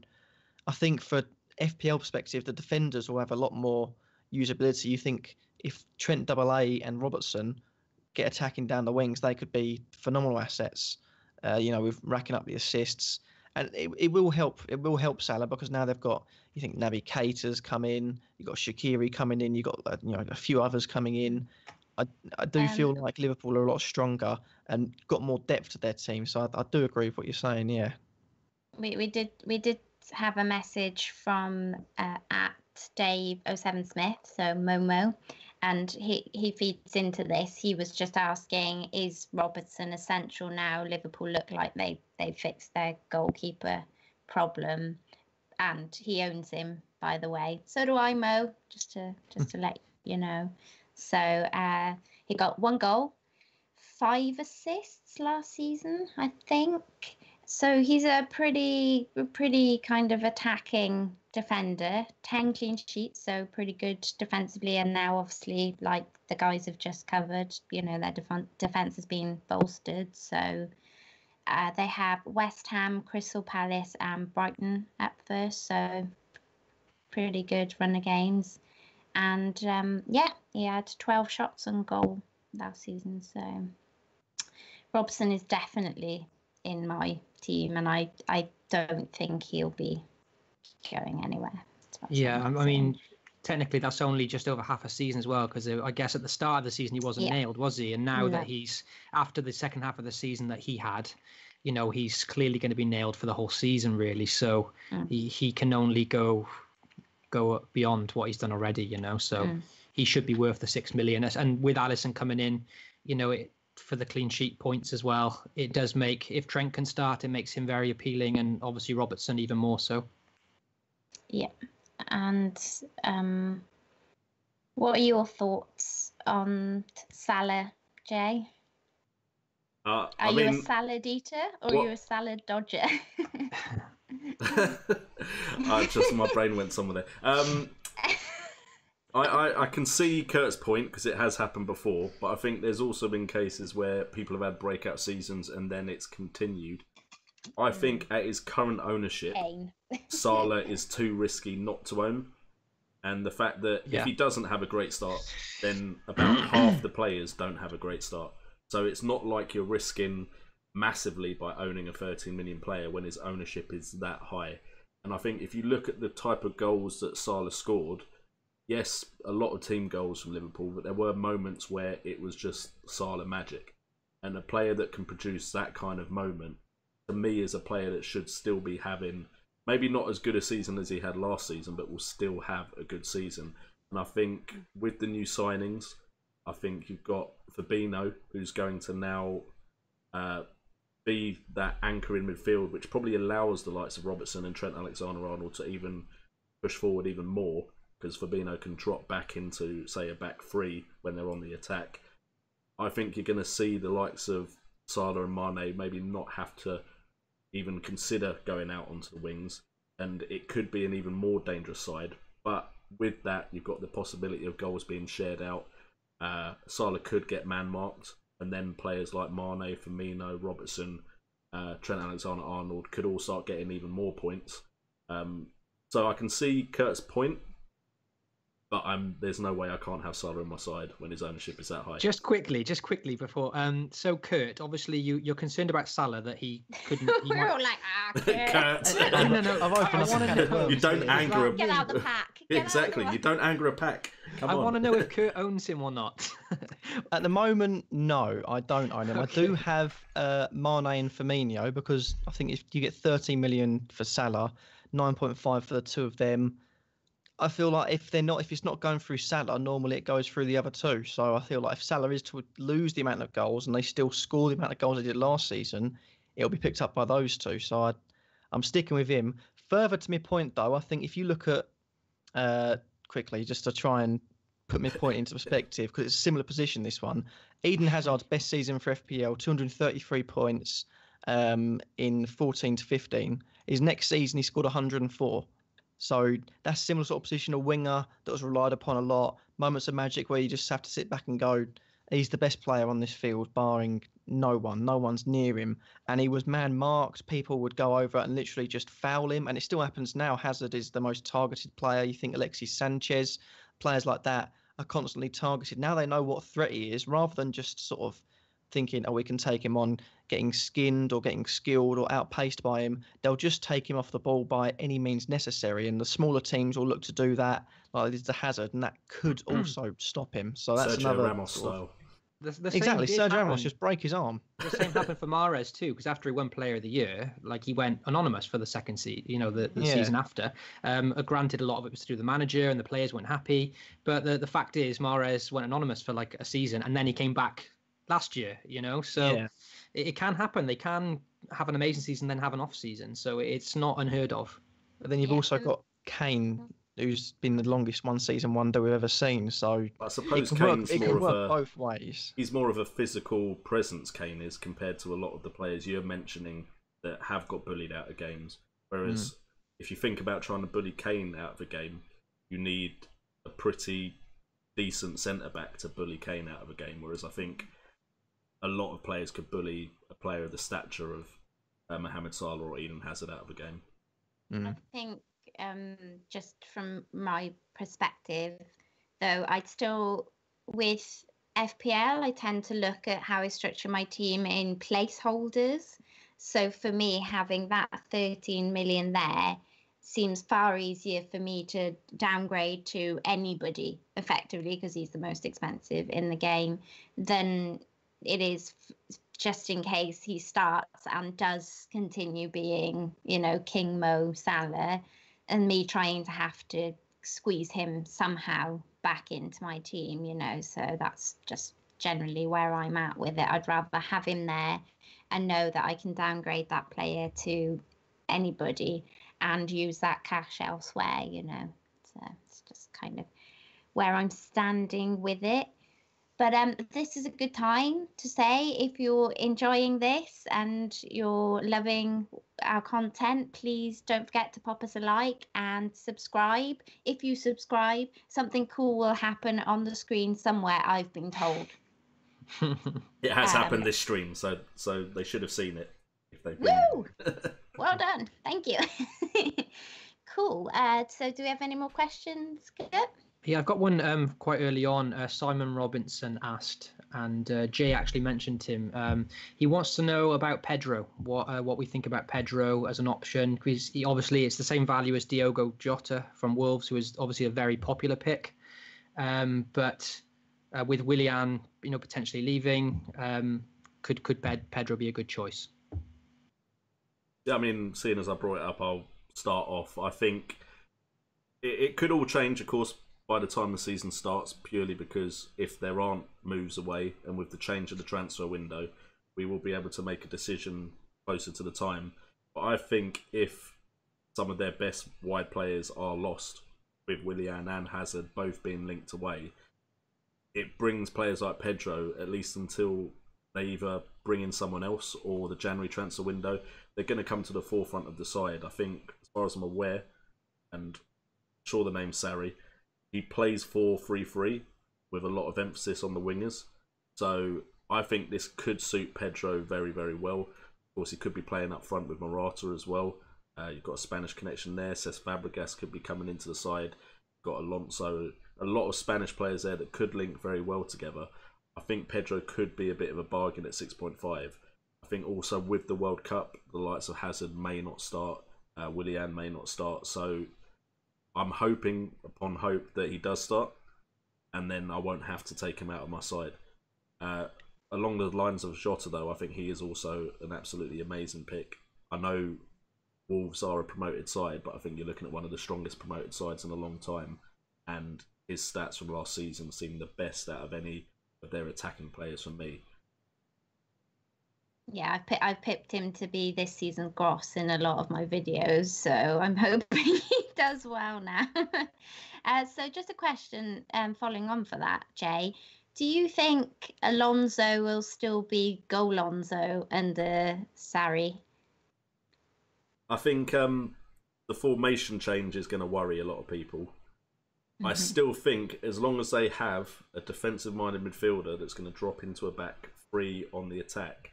I think for FPL perspective, the defenders will have a lot more usability. You think if Trent AA and Robertson get attacking down the wings, they could be phenomenal assets. With racking up the assists, and it will help. It will help Salah because now they've got. You think Naby Keita's come in. You've got Shaqiri coming in. You've got a few others coming in. I do feel like Liverpool are a lot stronger and got more depth to their team. So I do agree with what you're saying. Yeah.
We did have a message from at Dave07 Smith, so Momo. And he feeds into this. He was just asking, is Robertson essential now? Liverpool look like they fixed their goalkeeper problem. And he owns him, by the way. So do I, Mo, just to let you know. So he got 1 goal, 5 assists last season, I think. So he's a pretty kind of attacking defender, 10 clean sheets, so pretty good defensively. And now, obviously, like the guys have just covered, their defense has been bolstered. So they have West Ham, Crystal Palace, and Brighton up first. So pretty good run of games. And he had 12 shots on goal last season. So Robson is definitely in my team, and I don't think he'll be going anywhere.
Yeah, I mean, technically that's only just over half a season as well, because I guess at the start of the season he wasn't nailed, was he? And now that he's after the second half of the season that he had, he's clearly going to be nailed for the whole season, really. So he can only go beyond what he's done already, So he should be worth the 6 million. And with Alisson coming in, for the clean sheet points as well, it does make, if Trent can start, it makes him very appealing, and obviously Robertson even more so.
Yeah. And what are your thoughts on Salah, Jay? Are you a salad eater or are you a salad dodger?
Just my brain went somewhere there. I can see Kurt's point because it has happened before, but I think there's also been cases where people have had breakout seasons and then it's continued. I think at his current ownership, Salah is too risky not to own. And the fact that if he doesn't have a great start, then about half the players don't have a great start. So it's not like you're risking massively by owning a 13 million player when his ownership is that high. And I think if you look at the type of goals that Salah scored, yes, a lot of team goals from Liverpool, but there were moments where it was just Salah magic. And a player that can produce that kind of moment, to me, is a player that should still be having maybe not as good a season as he had last season, but will still have a good season. And I think with the new signings, I think you've got Fabinho, who's going to now be that anchor in midfield, which probably allows the likes of Robertson and Trent Alexander-Arnold to even push forward even more, because Fabinho can drop back into, say, a back three when they're on the attack. I think you're going to see the likes of Salah and Mane maybe not have to even consider going out onto the wings, and it could be an even more dangerous side. But with that, you've got the possibility of goals being shared out. Salah could get man-marked, and then players like Mane, Firmino, Robertson, Trent Alexander-Arnold could all start getting even more points. So I can see Kurt's point, but there's no way I can't have Salah on my side when his ownership is that high.
Just quickly before. So Kurt, obviously you're concerned about Salah, that he couldn't.
We're all like,
Kurt.
No. I've opened
You don't anger
get out the pack.
Exactly. You don't anger a pack.
I want to know if Kurt owns him or not.
At the moment, no, I don't own him.
Okay.
I do have Mane and Firmino, because I think if you get 13 million for Salah, 9.5 for the two of them. I feel like if it's not going through Salah, normally it goes through the other two. So I feel like if Salah is to lose the amount of goals and they still score the amount of goals they did last season, it'll be picked up by those two. So I'm sticking with him. Further to my point, though, I think if you look at quickly, just to try and put my point into perspective, because it's a similar position, this one. Eden Hazard's best season for FPL, 233 points in 14 to 15. His next season, he scored 104. So that's a similar sort of position, a winger that was relied upon a lot. Moments of magic where you just have to sit back and go, he's the best player on this field, barring no one. No one's near him. And he was man-marked. People would go over and literally just foul him. And it still happens now. Hazard is the most targeted player. You think Alexis Sanchez, players like that are constantly targeted. Now they know what threat he is, rather than just sort of thinking, oh, we can take him on getting skinned or getting skilled or outpaced by him. They'll just take him off the ball by any means necessary, and the smaller teams will look to do that, like it's the Hazard, and that could also stop him. So that's
Sergio
another
Ramos style.
Exactly, Sergio Ramos just break his arm.
The same happened for Mahrez too, because after he won Player of the Year, like he went anonymous for the second season, the season after. Granted, a lot of it was to do with the manager and the players weren't happy, but the fact is Mahrez went anonymous for like a season, and then he came back last year, so it can happen. They can have an amazing season, then have an off season, so it's not unheard of.
But then you've also got Kane, who's been the longest one season wonder we've ever seen. So
I suppose
Kane's more of both ways.
He's more of a physical presence, Kane is, compared to a lot of the players you're mentioning that have got bullied out of games. Whereas if you think about trying to bully Kane out of a game, you need a pretty decent centre back to bully Kane out of a game. Whereas I think a lot of players could bully a player of the stature of Mohamed Salah or Eden Hazard out of a game.
I think just from my perspective, though, I'd still, with FPL, I tend to look at how I structure my team in placeholders. So for me, having that 13 million there seems far easier for me to downgrade to anybody effectively, because he's the most expensive in the game, than it is just in case he starts and does continue being, King Mo Salah, and me trying to have to squeeze him somehow back into my team, So that's just generally where I'm at with it. I'd rather have him there and know that I can downgrade that player to anybody and use that cash elsewhere, So it's just kind of where I'm standing with it. But this is a good time to say, if you're enjoying this and you're loving our content, please don't forget to pop us a like and subscribe. If you subscribe, something cool will happen on the screen somewhere, I've been told.
It has happened this stream, so they should have seen it if
Woo! Well done. Thank you. Cool. So do we have any more questions, Kurt?
Yeah, I've got one quite early on. Simon Robinson asked, and Jay actually mentioned him. He wants to know about Pedro, what we think about Pedro as an option, because obviously it's the same value as Diogo Jota from Wolves, who is obviously a very popular pick. But with Willian, potentially leaving, could Pedro be a good choice?
Yeah, I mean, seeing as I brought it up, I'll start off. I think it could all change, of course, by the time the season starts, purely because if there aren't moves away, and with the change of the transfer window, we will be able to make a decision closer to the time. But I think if some of their best wide players are lost, with Willian and Hazard both being linked away, it brings players like Pedro, at least until they either bring in someone else or the January transfer window, they're going to come to the forefront of the side. I think, as far as I'm aware, and I'm sure the name's Sarri, he plays 4-3-3 with a lot of emphasis on the wingers. So I think this could suit Pedro very, very well. Of course, he could be playing up front with Morata as well. You've got a Spanish connection there. Cesc Fabregas could be coming into the side. You've got Alonso. A lot of Spanish players there that could link very well together. I think Pedro could be a bit of a bargain at 6.5. I think also with the World Cup, the likes of Hazard may not start. Willian may not start. So I'm hoping upon hope that he does start, and then I won't have to take him out of my side. Along the lines of Jota, though, I think he is also an absolutely amazing pick. I know Wolves are a promoted side, but I think you're looking at one of the strongest promoted sides in a long time, and his stats from last season seem the best out of any of their attacking players for me.
Yeah, I've picked him to be this season's Gross in a lot of my videos, so I'm hoping he does well now. So just a question following on for that, Jay. Do you think Alonso will still be Golonzo under Sarri?
I think the formation change is going to worry a lot of people. I still think as long as they have a defensive-minded midfielder that's going to drop into a back three on the attack,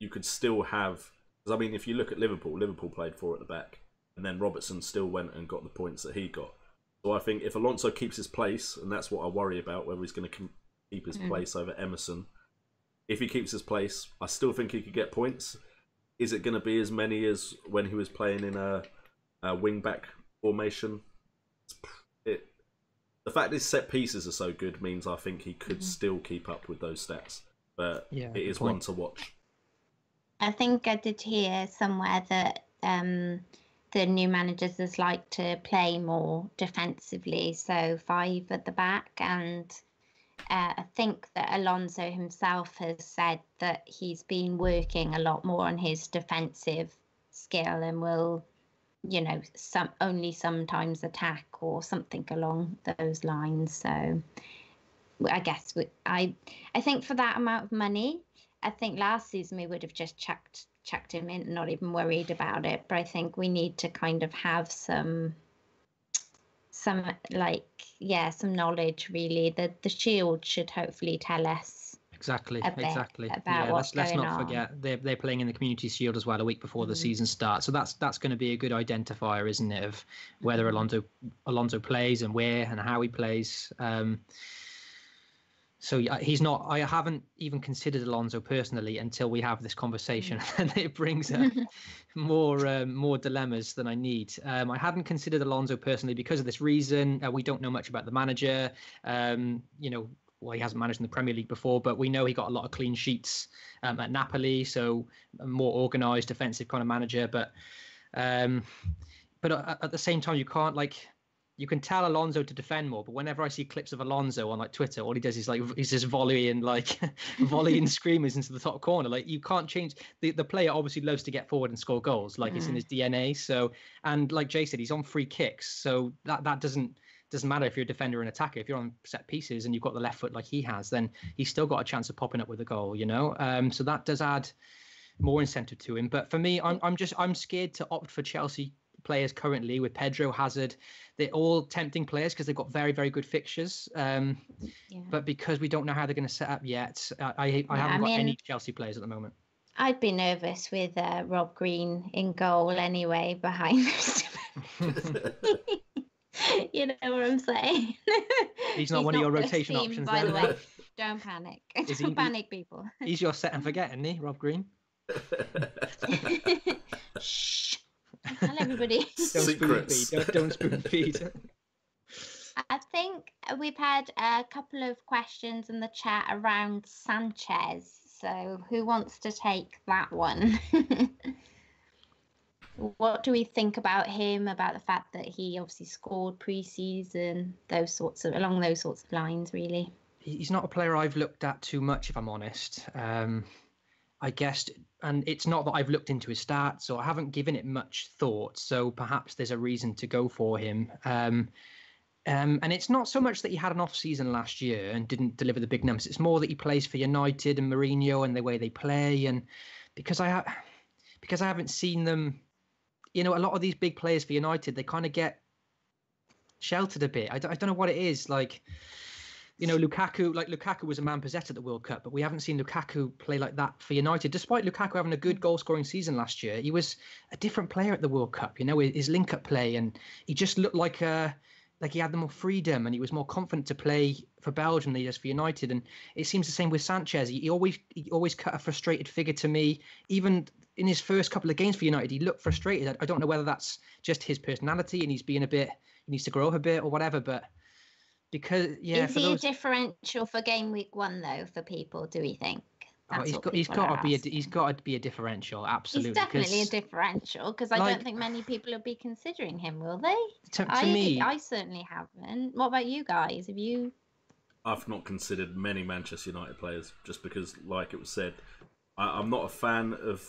you could still have... Because, I mean, if you look at Liverpool, Liverpool played four at the back, and then Robertson still went and got the points that he got. So I think if Alonso keeps his place, and that's what I worry about, whether he's going to keep his place over Emerson, if he keeps his place, I still think he could get points. Is it going to be as many as when he was playing in a wing-back formation? The fact his set pieces are so good means I think he could still keep up with those stats. But
yeah,
it is one to watch.
I think I did hear somewhere that the new managers just like to play more defensively, so 5 at the back. And I think that Alonso himself has said that he's been working a lot more on his defensive skill and will, only sometimes attack or something along those lines. So I guess I think for that amount of money, I think last season we would have just chucked him in, not even worried about it. But I think we need to kind of have some knowledge really. The Shield should hopefully tell us
Exactly.
about what's
let's
going
not
on.
forget they're playing in the Community Shield as well a week before the season starts. So that's going to be a good identifier, isn't it, of whether Alonso plays and where and how he plays. So he's not. I haven't even considered Alonso personally until we have this conversation, and it brings up more dilemmas than I need. I hadn't considered Alonso personally because of this reason. We don't know much about the manager. He hasn't managed in the Premier League before, but we know he got a lot of clean sheets at Napoli, so a more organised defensive kind of manager. But at the same time, you can't you can tell Alonso to defend more, but whenever I see clips of Alonso on Twitter, all he does is he's just volleying screamers into the top corner. You can't change the player. Obviously loves to get forward and score goals, it's in his DNA. So, and like Jay said, he's on free kicks, so that doesn't matter if you're a defender or an attacker. If you're on set pieces and you've got the left foot like he has, then he's still got a chance of popping up with a goal. So that does add more incentive to him. But for me, I'm scared to opt for Chelsea players currently with Pedro, Hazard. They're all tempting players because they've got very, very good fixtures. But because we don't know how they're going to set up yet, I haven't got any Chelsea players at the moment.
I'd be nervous with Rob Green in goal anyway, behind most of You know what I'm saying?
He's not one of your
first
rotation
team,
options,
by
then,
the
is
way. Don't panic.
Is
Don't
he-
panic, people.
He's your set and forget, isn't he, Rob Green?
Shh. Tell everybody.
Don't
Secrets.
spoon feed. Don't spoon feed.
I think we've had a couple of questions in the chat around Sanchez. So who wants to take that one? What do we think about him? About the fact that he obviously scored pre-season, along those sorts of lines, really.
He's not a player I've looked at too much, if I'm honest. I guess, and it's not that I've looked into his stats, or I haven't given it much thought. So perhaps there's a reason to go for him. And it's not so much that he had an off season last year and didn't deliver the big numbers. It's more that he plays for United and Mourinho and the way they play. And because I haven't seen them, a lot of these big players for United, they kind of get sheltered a bit. I don't know what it is. Lukaku was a man possessed at the World Cup, but we haven't seen Lukaku play like that for United. Despite Lukaku having a good goal-scoring season last year, he was a different player at the World Cup. His link-up play, and he just looked like he had the more freedom, and he was more confident to play for Belgium than he does for United. And it seems the same with Sanchez. He always cut a frustrated figure to me. Even in his first couple of games for United, he looked frustrated. I don't know whether that's just his personality and he needs to grow up a bit or whatever, but because
is he a differential for game week 1 though for people? Do we think?
He's got to be a differential, absolutely.
He's definitely a differential because I don't think many people will be considering him, will they?
To me,
I certainly haven't. What about you guys? Have you?
I've not considered many Manchester United players just because, like it was said, I'm not a fan of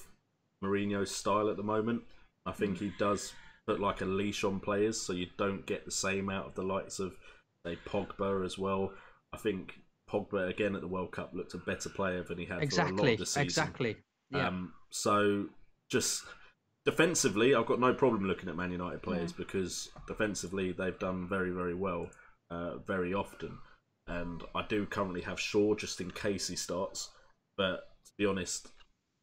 Mourinho's style at the moment. I think he does put like a leash on players, so you don't get the same out of the likes of, say, Pogba as well. I think Pogba again at the World Cup looked a better player than he had for a lot of the season.
Exactly. Yeah.
So just defensively, I've got no problem looking at Man United players because defensively they've done very, very well very often. And I do currently have Shaw just in case he starts. But to be honest,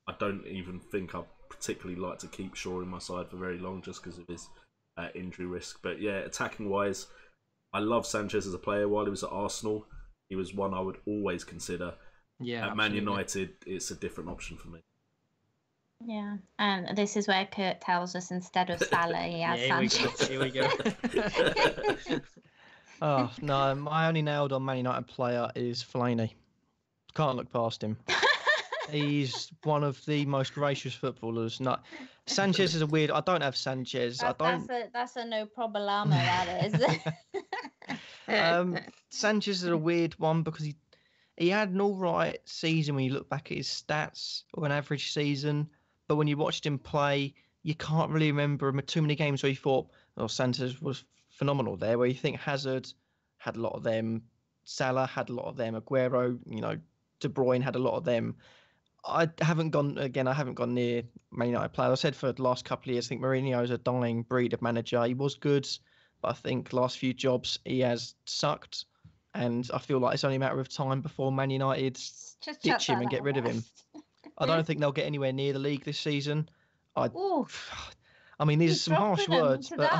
I don't even think I'd particularly like to keep Shaw in my side for very long just because of his injury risk. But yeah, attacking wise, I love Sanchez as a player. While he was at Arsenal, he was one I would always consider.
Yeah,
at Man United, it's a different option for me.
Yeah, and this is where Kurt tells us instead of Salah, he has Sanchez.
Here we go.
Oh, no, my only nailed on Man United player is Fellaini. Can't look past him. He's one of the most gracious footballers. No, Sanchez is a weird. I don't have Sanchez.
That's a no problemo. That is.
Sanchez is a weird one because he had an all right season when you look back at his stats, or an average season. But when you watched him play, you can't really remember too many games where you thought, "Oh, Sanchez was phenomenal there." Where you think Hazard had a lot of them, Salah had a lot of them, Aguero, De Bruyne had a lot of them. I haven't gone near Man United players. I said for the last couple of years, I think Mourinho is a dying breed of manager. He was good, but I think last few jobs he has sucked, and I feel like it's only a matter of time before Man United ditch him and get rid of him. I don't think they'll get anywhere near the league this season. I mean, these are some harsh words, but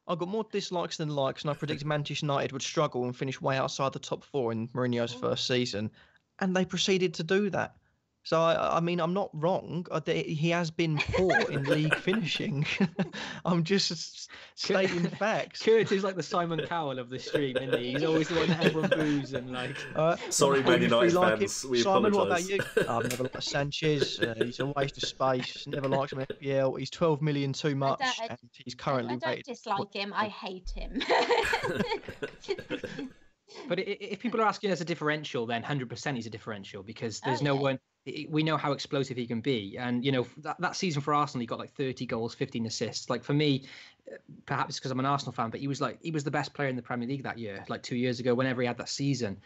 I got more dislikes than likes, and I predicted Manchester United would struggle and finish way outside the top 4 in Mourinho's first season, and they proceeded to do that. So, I mean, I'm not wrong. He has been poor in league finishing. I'm just stating facts.
Kurt is like the Simon Cowell of the stream, isn't he? He's always the one that everyone boos and like...
Sorry, Man United fans. We
Simon,
apologise.
what about you? I've never liked Sanchez. He's a waste of space. Never liked him in FPL. He's 12 million too much, and he's currently
I don't dislike him. I hate him.
But if people are asking as a differential, then 100% he's a differential because there's no one. We know how explosive he can be, and that season for Arsenal, he got like 30 goals, 15 assists. Like for me, perhaps because I'm an Arsenal fan, but he was the best player in the Premier League that year, like 2 years ago, whenever he had that season.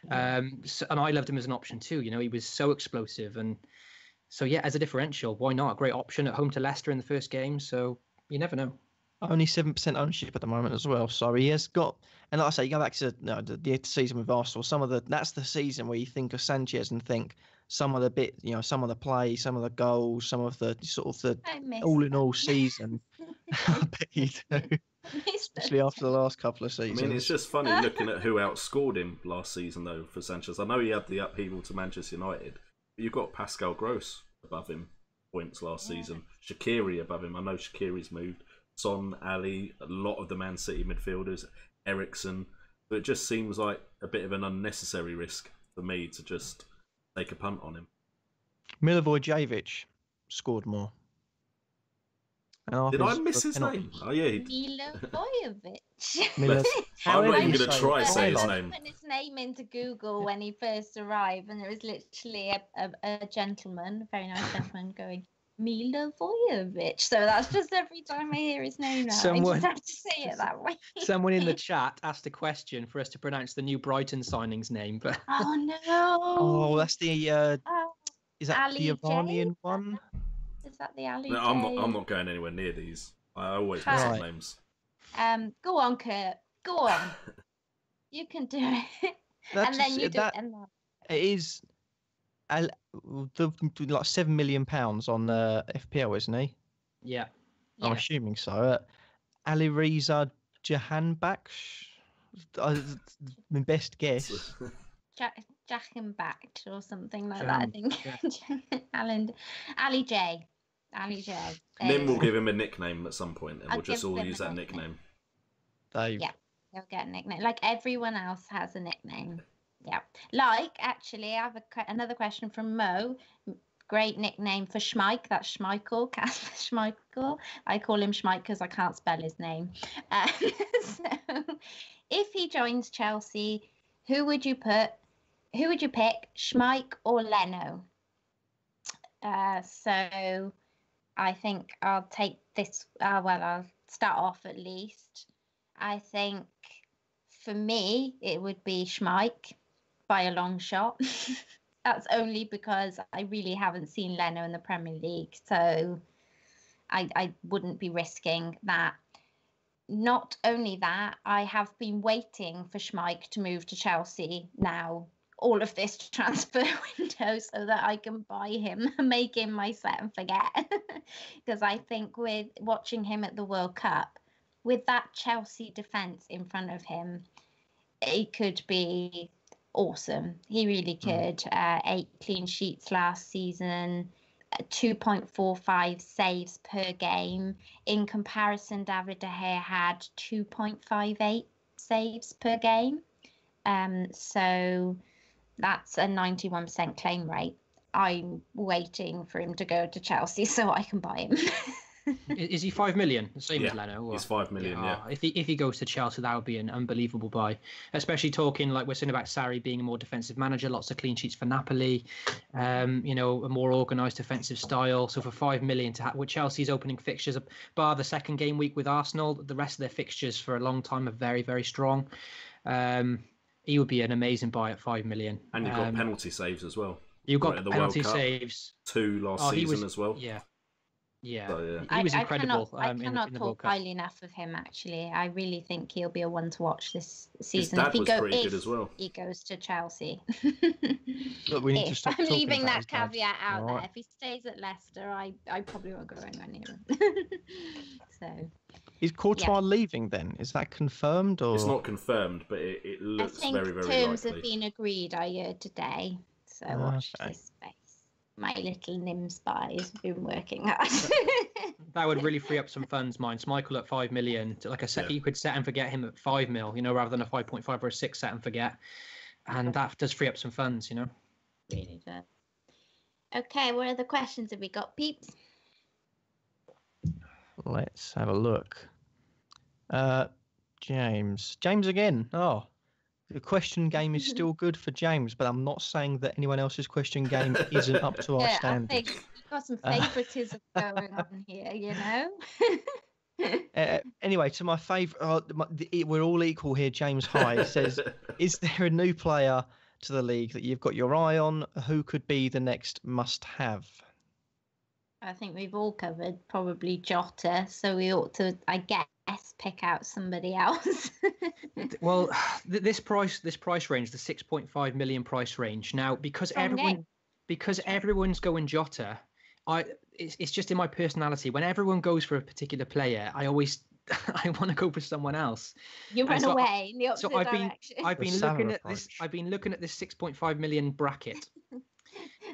And I loved him as an option too. He was so explosive, and so yeah, as a differential, why not? A great option at home to Leicester in the first game. So you never know.
Only 7% ownership at the moment as well. So he has got, and like I say, you go back to the season with Arsenal. That's the season where you think of Sanchez and think some of the play, some of the goals, some of the sort of the all in all season. I bet you do. Especially after the last couple of seasons.
I mean, it's just funny looking at who outscored him last season, though, for Sanchez. I know he had the upheaval to Manchester United, but you've got Pascal Gross above him points last season. Shaqiri above him. I know Shaqiri's moved. Son, Ali, a lot of the Man City midfielders, Eriksen. But it just seems like a bit of an unnecessary risk for me to just take a punt on him.
Milivojevic scored more.
Did I miss his name? Oh, yeah.
Milivojevic.
I'm not even going to try to say his name.
I put his name into Google when he first arrived, and there was literally a gentleman, a very nice gentleman, going, Milivojevic. So that's just every time I hear his name now. I just have to say it that way.
Someone in the chat asked a question for us to pronounce the new Brighton signing's name. But
oh, no.
Oh, that's the... is that
Ali
the Iranian one?
Is that the Ali
No,
J?
I'm not going anywhere near these. I always miss his names.
Go on, Kurt. Go on. You can do it. And then you do it.
It is like £7 million on FPL, isn't he?
Yeah.
I'm assuming so. Ali Reza Jahanbakhsh. My best guess.
Jackenbacked or something like that, I think. Yeah. Ali J.
Nim will give him a nickname at some point, and we'll just all use that nickname.
Dave.
Yeah, he'll get a nickname. Like everyone else has a nickname. Yeah. Like, actually, I have another question from Mo. Great nickname for Schmeich. That's Schmeichel. Schmeichel. I call him Schmeich because I can't spell his name. So, if he joins Chelsea, who would you pick, Schmeich or Leno? So I think I'll take this. I'll start off at least. I think for me, it would be Schmeich by a long shot. That's only because I really haven't seen Leno in the Premier League. So I wouldn't be risking that. Not only that, I have been waiting for Schmeich to move to Chelsea now, all of this transfer window, so that I can buy him and make him my set and forget. Because I think with watching him at the World Cup, with that Chelsea defence in front of him, it could be awesome. He really could. 8 clean sheets last season, 2.45 saves per game. In comparison, David De Gea had 2.58 saves per game. So that's a 91% claim rate. I'm waiting for him to go to Chelsea so I can buy him.
Is he 5 million? The same as Leno? Or?
He's 5 million, yeah.
If he goes to Chelsea, that would be an unbelievable buy. Especially talking like we're saying about Sarri being a more defensive manager, lots of clean sheets for Napoli, a more organised defensive style. So for 5 million with Chelsea's opening fixtures, bar the second game week with Arsenal, the rest of their fixtures for a long time are very, very strong. He would be an amazing buy at 5 million.
And you've got penalty saves as well.
You've got penalty saves.
2 last season as well.
Yeah. Yeah,
so,
he was incredible.
I cannot talk highly enough of him, actually. I really think he'll be a one to watch this season.
His dad was pretty good as well.
He goes to Chelsea.
Look, we need to stop
I'm
talking
leaving
about
that
his
caveat
dad.
out there. If he stays at Leicester, I probably won't go anywhere near him. So.
Is Courtois leaving then? Is that confirmed? Or
it's not confirmed, but it looks very, very likely.
Terms have been agreed, I heard today. So watch this space. My little Nim spy has been working hard.
That would really free up some funds, mine. Michael at 5 million. Like I said, you could set and forget him at 5 mil, rather than a 5.5 or a 6 set and forget. And that does free up some funds,
Really does. Okay, what other questions have we got, peeps?
Let's have a look. James again. Oh, the question game is still good for James, but I'm not saying that anyone else's question game isn't up to our standards.
I think you've got some favouritism going on here,
Anyway, to my favourite, we're all equal here. James High says, is there a new player to the league that you've got your eye on? Who could be the next must-have?
I think we've all covered probably Jota, so we ought to, I guess, pick out somebody else.
Well, this price range, the 6.5 million price range. Now, because everyone's going Jota, it's just in my personality. When everyone goes for a particular player, I always I want to go for someone else.
You run away in the opposite direction.
I've been looking at this. I've been looking at this 6.5 million bracket.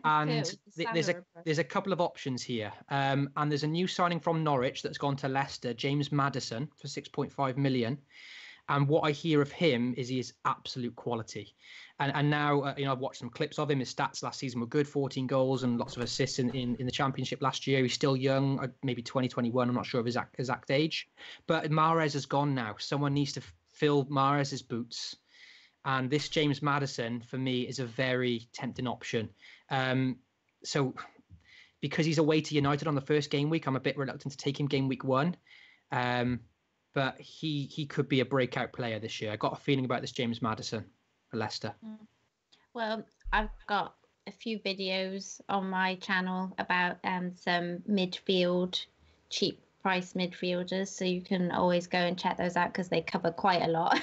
And there's a couple of options here. And there's a new signing from Norwich that's gone to Leicester, James Maddison, for 6.5 million. And what I hear of him is he is absolute quality. And now, I've watched some clips of him. His stats last season were good, 14 goals and lots of assists in the Championship last year. He's still young, maybe 2021. I'm not sure of his exact age. But Mahrez has gone now. Someone needs to fill Mahrez's boots. And this James Maddison, for me, is a very tempting option. So because he's away to United on the first game week, I'm a bit reluctant to take him game week 1. But he could be a breakout player this year. I got a feeling about this James Maddison for Leicester.
Well, I've got a few videos on my channel about some midfield, cheap price midfielders, so you can always go and check those out because they cover quite a lot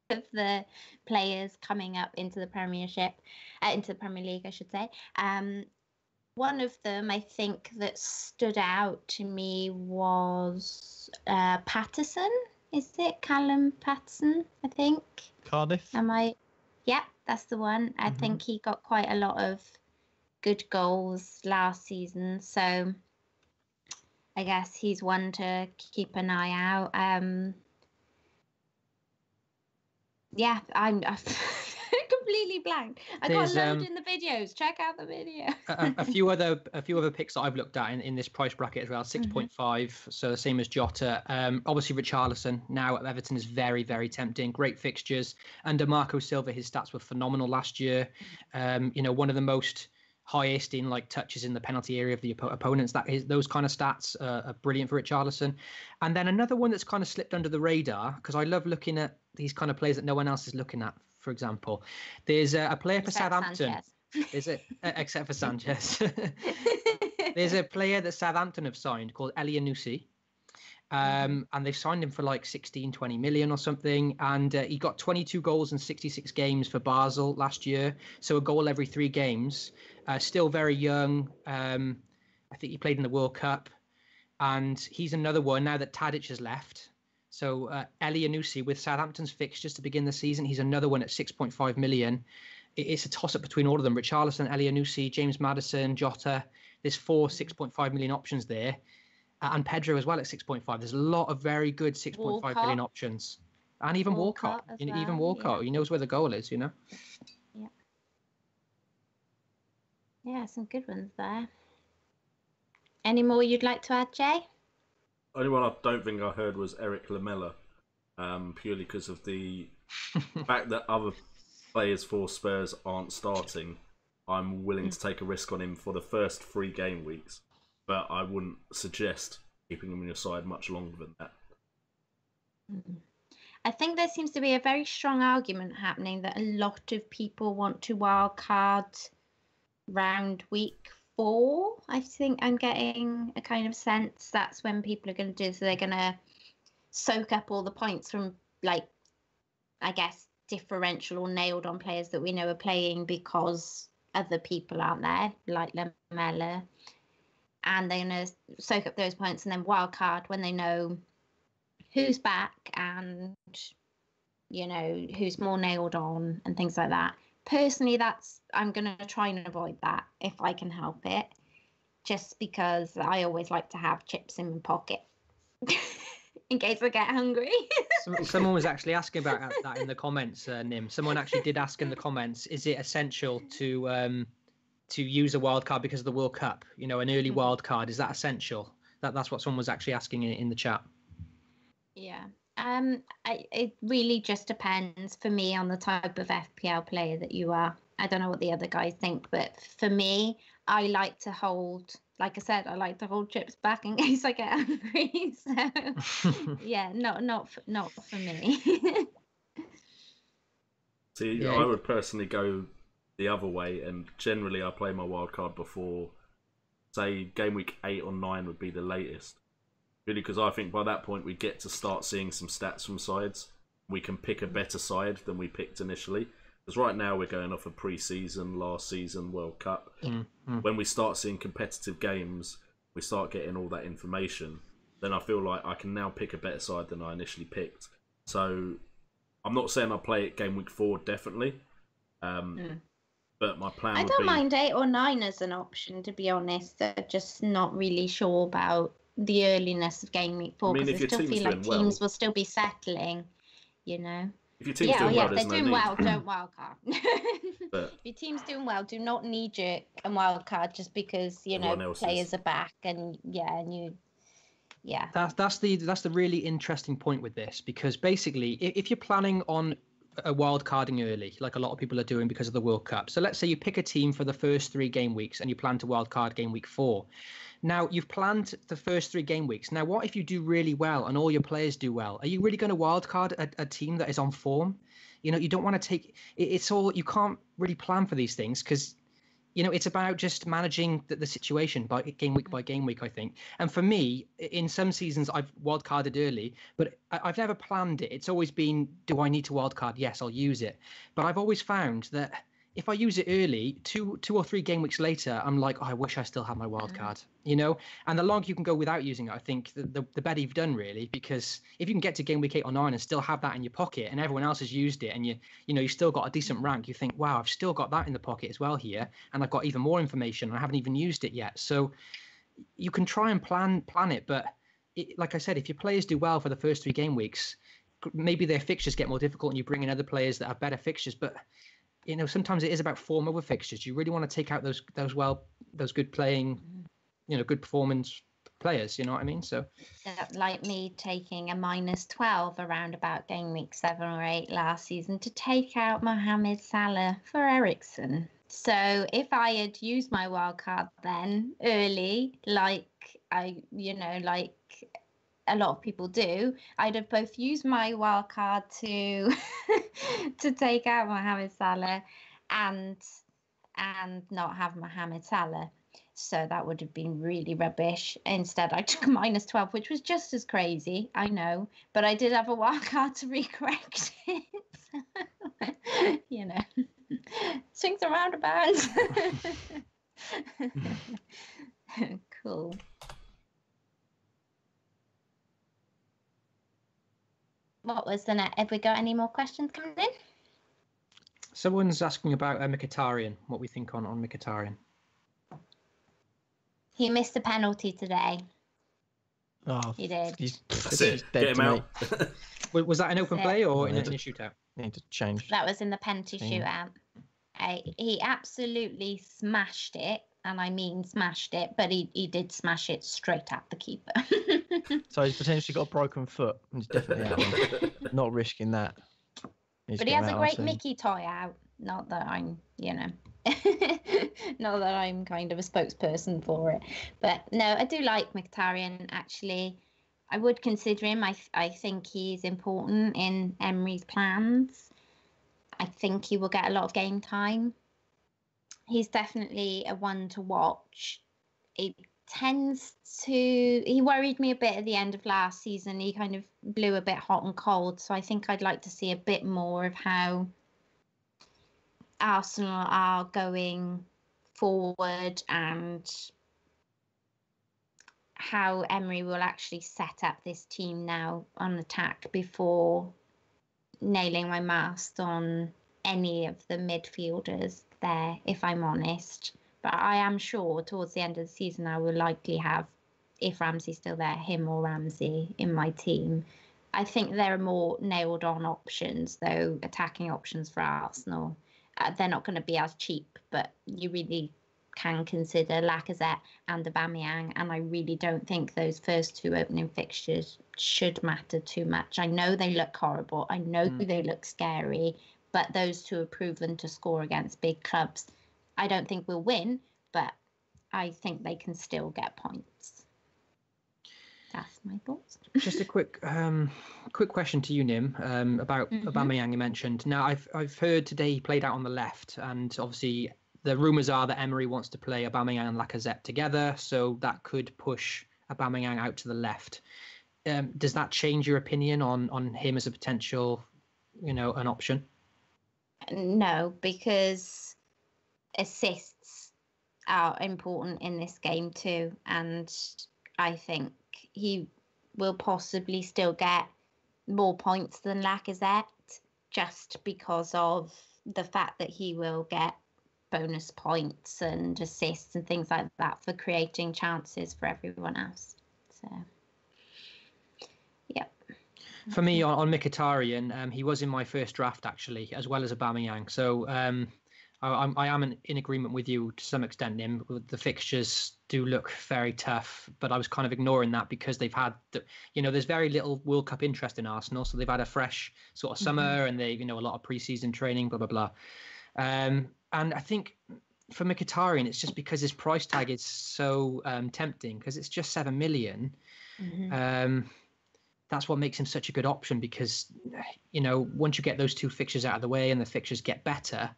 of the players coming up into the Premiership, into the Premier League, I should say. One of them, I think, that stood out to me was Patterson. Is it Callum Patterson, I think?
Cardiff?
Yep, that's the one. I think he got quite a lot of good goals last season. So I guess he's one to keep an eye out. Yeah, I'm completely blank. I got loads in the videos. Check out the video.
a few other picks that I've looked at in this price bracket as well. 6.5, so the same as Jota. Obviously, Richarlison now at Everton is very, very tempting. Great fixtures. Under Marco Silva, his stats were phenomenal last year. One of the most highest in touches in the penalty area of the opponents. Those kind of stats are brilliant for Richarlison. And then another one that's kind of slipped under the radar, because I love looking at these kind of players that no one else is looking at. For example, there's a player for Southampton. Is it except for Sanchez? There's a player that Southampton have signed called Elianusi. And they've signed him for 16, 20 million or something. And he got 22 goals in 66 games for Basel last year. So a goal every 3 games. Still very young. I think he played in the World Cup. And he's another one now that Tadic has left. So Elianusi with Southampton's fixtures to begin the season. He's another one at 6.5 million. It's a toss-up between all of them. Richarlison, Elianusi, James Maddison, Jota. There's 4 6.5 million options there. And Pedro as well at 6.5. There's a lot of very good 6.5 million options. And even Walcott. Even Walcott. Yeah. He knows where the goal is, Yeah.
Yeah, some good ones there. Any more you'd like to add, Jay?
Only one I don't think I heard was Eric Lamela, purely because of the fact that other players for Spurs aren't starting. I'm willing to take a risk on him for the first 3 game weeks, but I wouldn't suggest keeping him on your side much longer than that.
I think there seems to be a very strong argument happening that a lot of people want to wildcard round week 4. I think I'm getting a kind of sense that's when people are going to do. So they're going to soak up all the points from, I guess, differential or nailed on players that we know are playing because other people aren't there, like Lamela. And they're going to soak up those points and then wildcard when they know who's back and, who's more nailed on and things like that. Personally, I'm going to try and avoid that if I can help it, just because I always like to have chips in my pocket in case I get hungry.
Someone was actually asking about that in the comments, Nim. Someone actually did ask in the comments, is it essential to use a wild card because of the World Cup? An early wild card, is that essential? That's what someone was actually asking in the chat.
Yeah. It really just depends for me on the type of FPL player that you are. I don't know what the other guys think, but for me, I like to hold, like I said, I like to hold chips back in case I get hungry. So yeah, not for me.
See, yeah. I would personally go the other way, and generally I play my wild card before, say, game week 8 or 9 would be the latest. Really, because I think by that point we get to start seeing some stats from sides. We can pick a better side than we picked initially. Because right now we're going off a pre-season, last season World Cup. When we start seeing competitive games, we start getting all that information. Then I feel like I can now pick a better side than I initially picked. So I'm not saying I'll play it game week 4, definitely. But my plan
I
would
don't
be...
mind 8 or 9 as an option, to be honest. I'm just not really sure about the earliness of game week 4, because I still feel like teams will still be settling, you know.
If your team's doing well,
if
there's
they're
no
doing
need.
well, don't wildcard.
But
if your team's doing well, do not knee-jerk and wildcard just because, you know, players are back and
That's the really interesting point with this, because basically if you're planning on a wild carding early, like a lot of people are doing because of the World Cup. So let's say you pick a team for the first 3 game weeks and you plan to wild card game week 4. Now you've planned the first 3 game weeks. Now what if you do really well and all your players do well? Are you really going to wild card a team that is on form? You know, you don't want to take it's all, you can't really plan for these things, because you know, it's about just managing the situation by game week, I think. And for me, in some seasons, I've wildcarded early, but I've never planned it. It's always been, do I need to wildcard? Yes, I'll use it. But I've always found that if I use it early, two or 3 game weeks later, I'm like, oh, I wish I still had my wildcard, you know? And the longer you can go without using it, I think the better you've done, really, because if you can get to game week 8 or 9 and still have that in your pocket and everyone else has used it and you know, you've still got a decent rank, you think, wow, I've still got that in the pocket as well here. And I've got even more information and I haven't even used it yet. So you can try and plan it. But like I said, if your players do well for the first 3 game weeks, maybe their fixtures get more difficult and you bring in other players that have better fixtures. But you know, sometimes it is about form over fixtures. You really want to take out those good playing, you know, good performance players. You know what I mean? So,
like me taking a -12 around about game week 7 or 8 last season to take out Mohamed Salah for Eriksen. So if I had used my wildcard then early, like a lot of people do, I'd have both used my wildcard to to take out Mohamed Salah and not have Mohamed Salah. So that would have been really rubbish. Instead, I took a -12, which was just as crazy, I know. But I did have a wildcard to recorrect it. You know, swings and roundabouts. Cool. What was the net? Have we got any more questions coming in?
Someone's asking about Mkhitaryan, what we think on Mkhitaryan.
He missed a penalty today.
Oh,
he did.
He's
dead. Get him out.
Was that an open play or in a shootout?
Need to change.
That was in the penalty shootout. He absolutely smashed it, and I mean smashed it, but he did smash it straight at the keeper.
So he's potentially got a broken foot. He's definitely out. Not risking that.
But he has a great Mickey toy out. Not that I'm, you know, not that I'm kind of a spokesperson for it. But no, I do like Mkhitaryan, actually. I would consider him. I think he's important in Emery's plans. I think he will get a lot of game time. He's definitely a one to watch. He worried me a bit at the end of last season. He kind of blew a bit hot and cold. So I think I'd like to see a bit more of how Arsenal are going forward and how Emery will actually set up this team now on attack before nailing my mast on any of the midfielders there, if I'm honest. But I am sure towards the end of the season I will likely have, if Ramsey's still there, him or Ramsey in my team. I think there are more nailed on options, though, attacking options for Arsenal. They're not going to be as cheap, but you really can consider Lacazette and Aubameyang, and I really don't think those first 2 opening fixtures should matter too much. I know they look horrible. I know they look scary, but those 2 are proven to score against big clubs. I don't think we'll win, but I think they can still get points. That's my thoughts.
Just a quick question to you, Nim, about Aubameyang you mentioned. Now, I've heard today he played out on the left, and obviously the rumours are that Emery wants to play Aubameyang and Lacazette together, so that could push Aubameyang out to the left. Does that change your opinion on him as a potential, an option?
No, because assists are important in this game too, and I think he will possibly still get more points than Lacazette just because of the fact that he will get bonus points and assists and things like that for creating chances for everyone else. So, yep.
For me, on Mkhitaryan, he was in my first draft actually, as well as Aubameyang. So I am in agreement with you to some extent, Nim. The fixtures do look very tough, but I was kind of ignoring that because they've had, there's very little World Cup interest in Arsenal, so they've had a fresh sort of summer and they, a lot of pre-season training, blah blah blah. And I think for Mkhitaryan, it's just because his price tag is so tempting because it's just 7 million. That's what makes him such a good option because, once you get those two fixtures out of the way and the fixtures get better,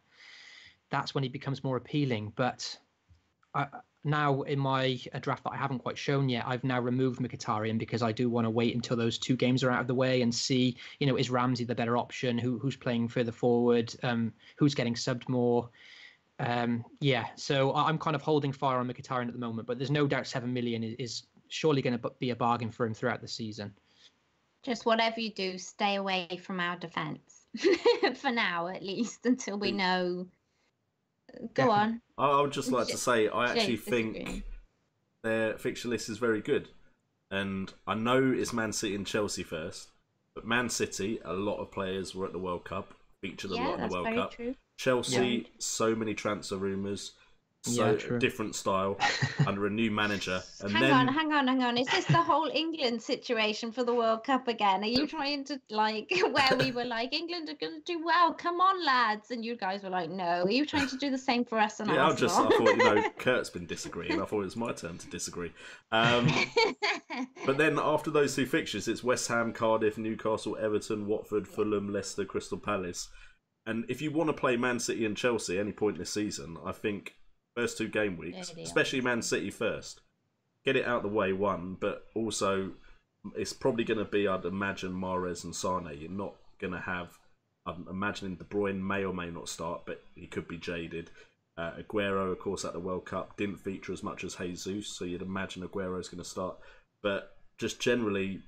that's when he becomes more appealing. But now in my draft that I haven't quite shown yet, I've now removed Mkhitaryan because I do want to wait until those two games are out of the way and see, is Ramsey the better option? Who's playing further forward? Who's getting subbed more? So I'm kind of holding fire on Mkhitaryan at the moment, but there's no doubt 7 million is surely going to be a bargain for him throughout the season.
Just whatever you do, stay away from our defence for now, at least, until we know. Go on.
I would just like to say, I actually think their fixture list is very good. And I know it's Man City and Chelsea first, but Man City, a lot of players were at the World Cup, featured a lot in the World Cup. True. Chelsea, so many transfer rumours. So different style under a new manager. And hang
on. Is this the whole England situation for the World Cup again? Are you trying to where we were like, England are going to do well, come on lads, and you guys were like, no. Are you trying to do the same for us and Arsenal?
I thought, Kurt's been disagreeing. I thought it was my turn to disagree. But then after those two fixtures, it's West Ham, Cardiff, Newcastle, Everton, Watford, Fulham, Leicester, Crystal Palace. And if you want to play Man City and Chelsea at any point this season, I think first two game weeks, especially Man City first, get it out the way, one, but also it's probably going to be, I'd imagine, Mahrez and Sane. You're not going to have, I'm imagining De Bruyne may or may not start, but he could be jaded. Aguero, of course, at the World Cup, didn't feature as much as Jesus, so you'd imagine Aguero's going to start. But just generally,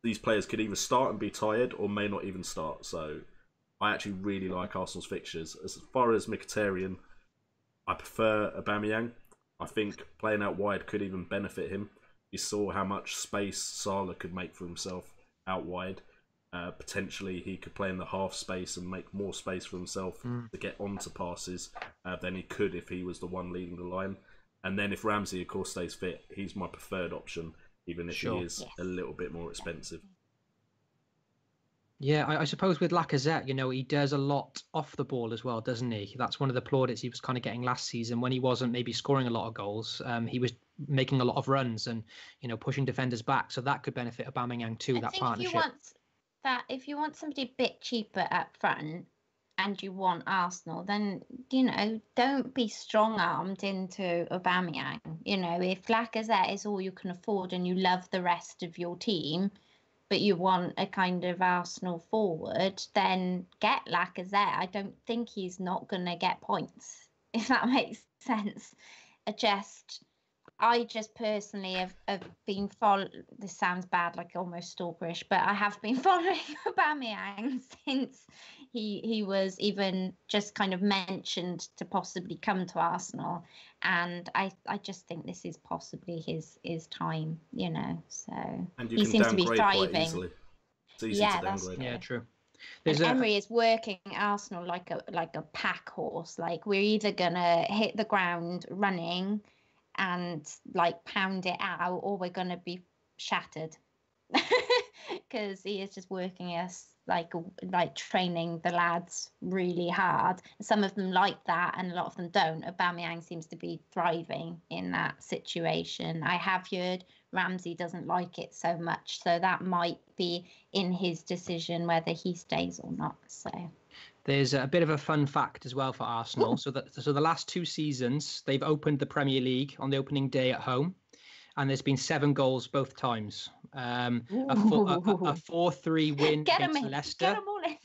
these players could either start and be tired or may not even start. So I actually really like Arsenal's fixtures. As far as Mkhitaryan, I prefer Aubameyang. I think playing out wide could even benefit him. You saw how much space Salah could make for himself out wide. Potentially, he could play in the half space and make more space for himself to get onto passes than he could if he was the one leading the line. And then if Ramsey, of course, stays fit, he's my preferred option, even if he is a little bit more expensive.
Yeah, I suppose with Lacazette, he does a lot off the ball as well, doesn't he? That's one of the plaudits he was kind of getting last season when he wasn't maybe scoring a lot of goals. He was making a lot of runs and, pushing defenders back. So that could benefit Aubameyang too, that partnership.
If you want somebody a bit cheaper up front and you want Arsenal, then, don't be strong-armed into Aubameyang. If Lacazette is all you can afford and you love the rest of your team, but you want a kind of Arsenal forward, then get Lacazette. I don't think he's not going to get points, if that makes sense. I just personally have been following, this sounds bad, like almost stalkerish, but I have been following Aubameyang since he was even just kind of mentioned to possibly come to Arsenal. And I just think this is possibly his time, so
and you
he
can
seems to be
downgrade
thriving.
Quite easily. It's easy to downgrade.
Yeah, true.
And Emery is working Arsenal like a pack horse. Like, we're either gonna hit the ground running and pound it out, or we're gonna be shattered, because he is just working us like training the lads really hard. Some of them like that and a lot of them don't. Aubameyang seems to be thriving in that situation. I have heard Ramsey doesn't like it so much, so that might be in his decision whether he stays or not. So
there's a bit of a fun fact as well for Arsenal. So the last two seasons, they've opened the Premier League on the opening day at home. and there's been 7 goals both times. A 4-3 win against Leicester.
Get 'em all in.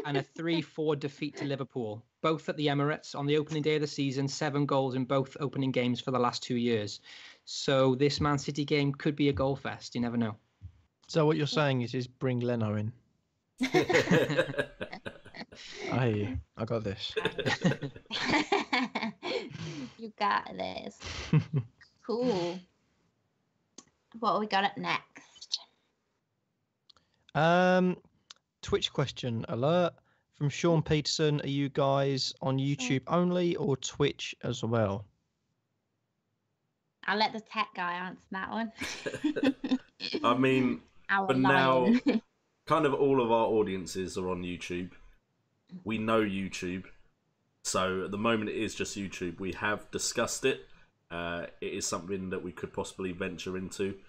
And a 3-4 defeat to Liverpool, both at the Emirates on the opening day of the season. 7 goals in both opening games for the last 2 years. So this Man City game could be a goal fest. You never know.
So what you're saying is bring Leno in. I got this.
You got this. Cool. What have we got up next?
Twitch question alert from Sean Peterson. Are you guys on YouTube only or Twitch as well?
I'll let the tech guy answer that one.
I mean,
Our
but
lion.
now, kind of all of our audiences are on YouTube. We know YouTube. So at the moment it is just YouTube. We have discussed it. It is something that we could possibly venture into.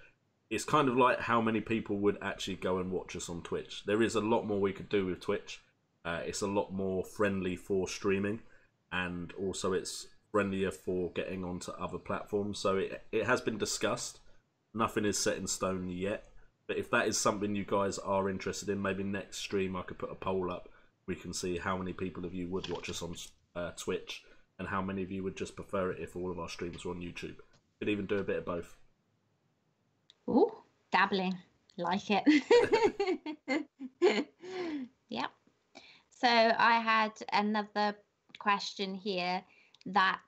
It's kind of like how many people would actually go and watch us on Twitch. There is a lot more we could do with Twitch. It's a lot more friendly for streaming, and also it's friendlier for getting onto other platforms. So it has been discussed. Nothing is set in stone yet. But if that is something you guys are interested in, maybe next stream I could put a poll up. We can see how many people of you would watch us on Twitch, and how many of you would just prefer it if all of our streams were on YouTube. Could even do a bit of both.
Ooh, dabbling. Like it. Yep. So I had another question here that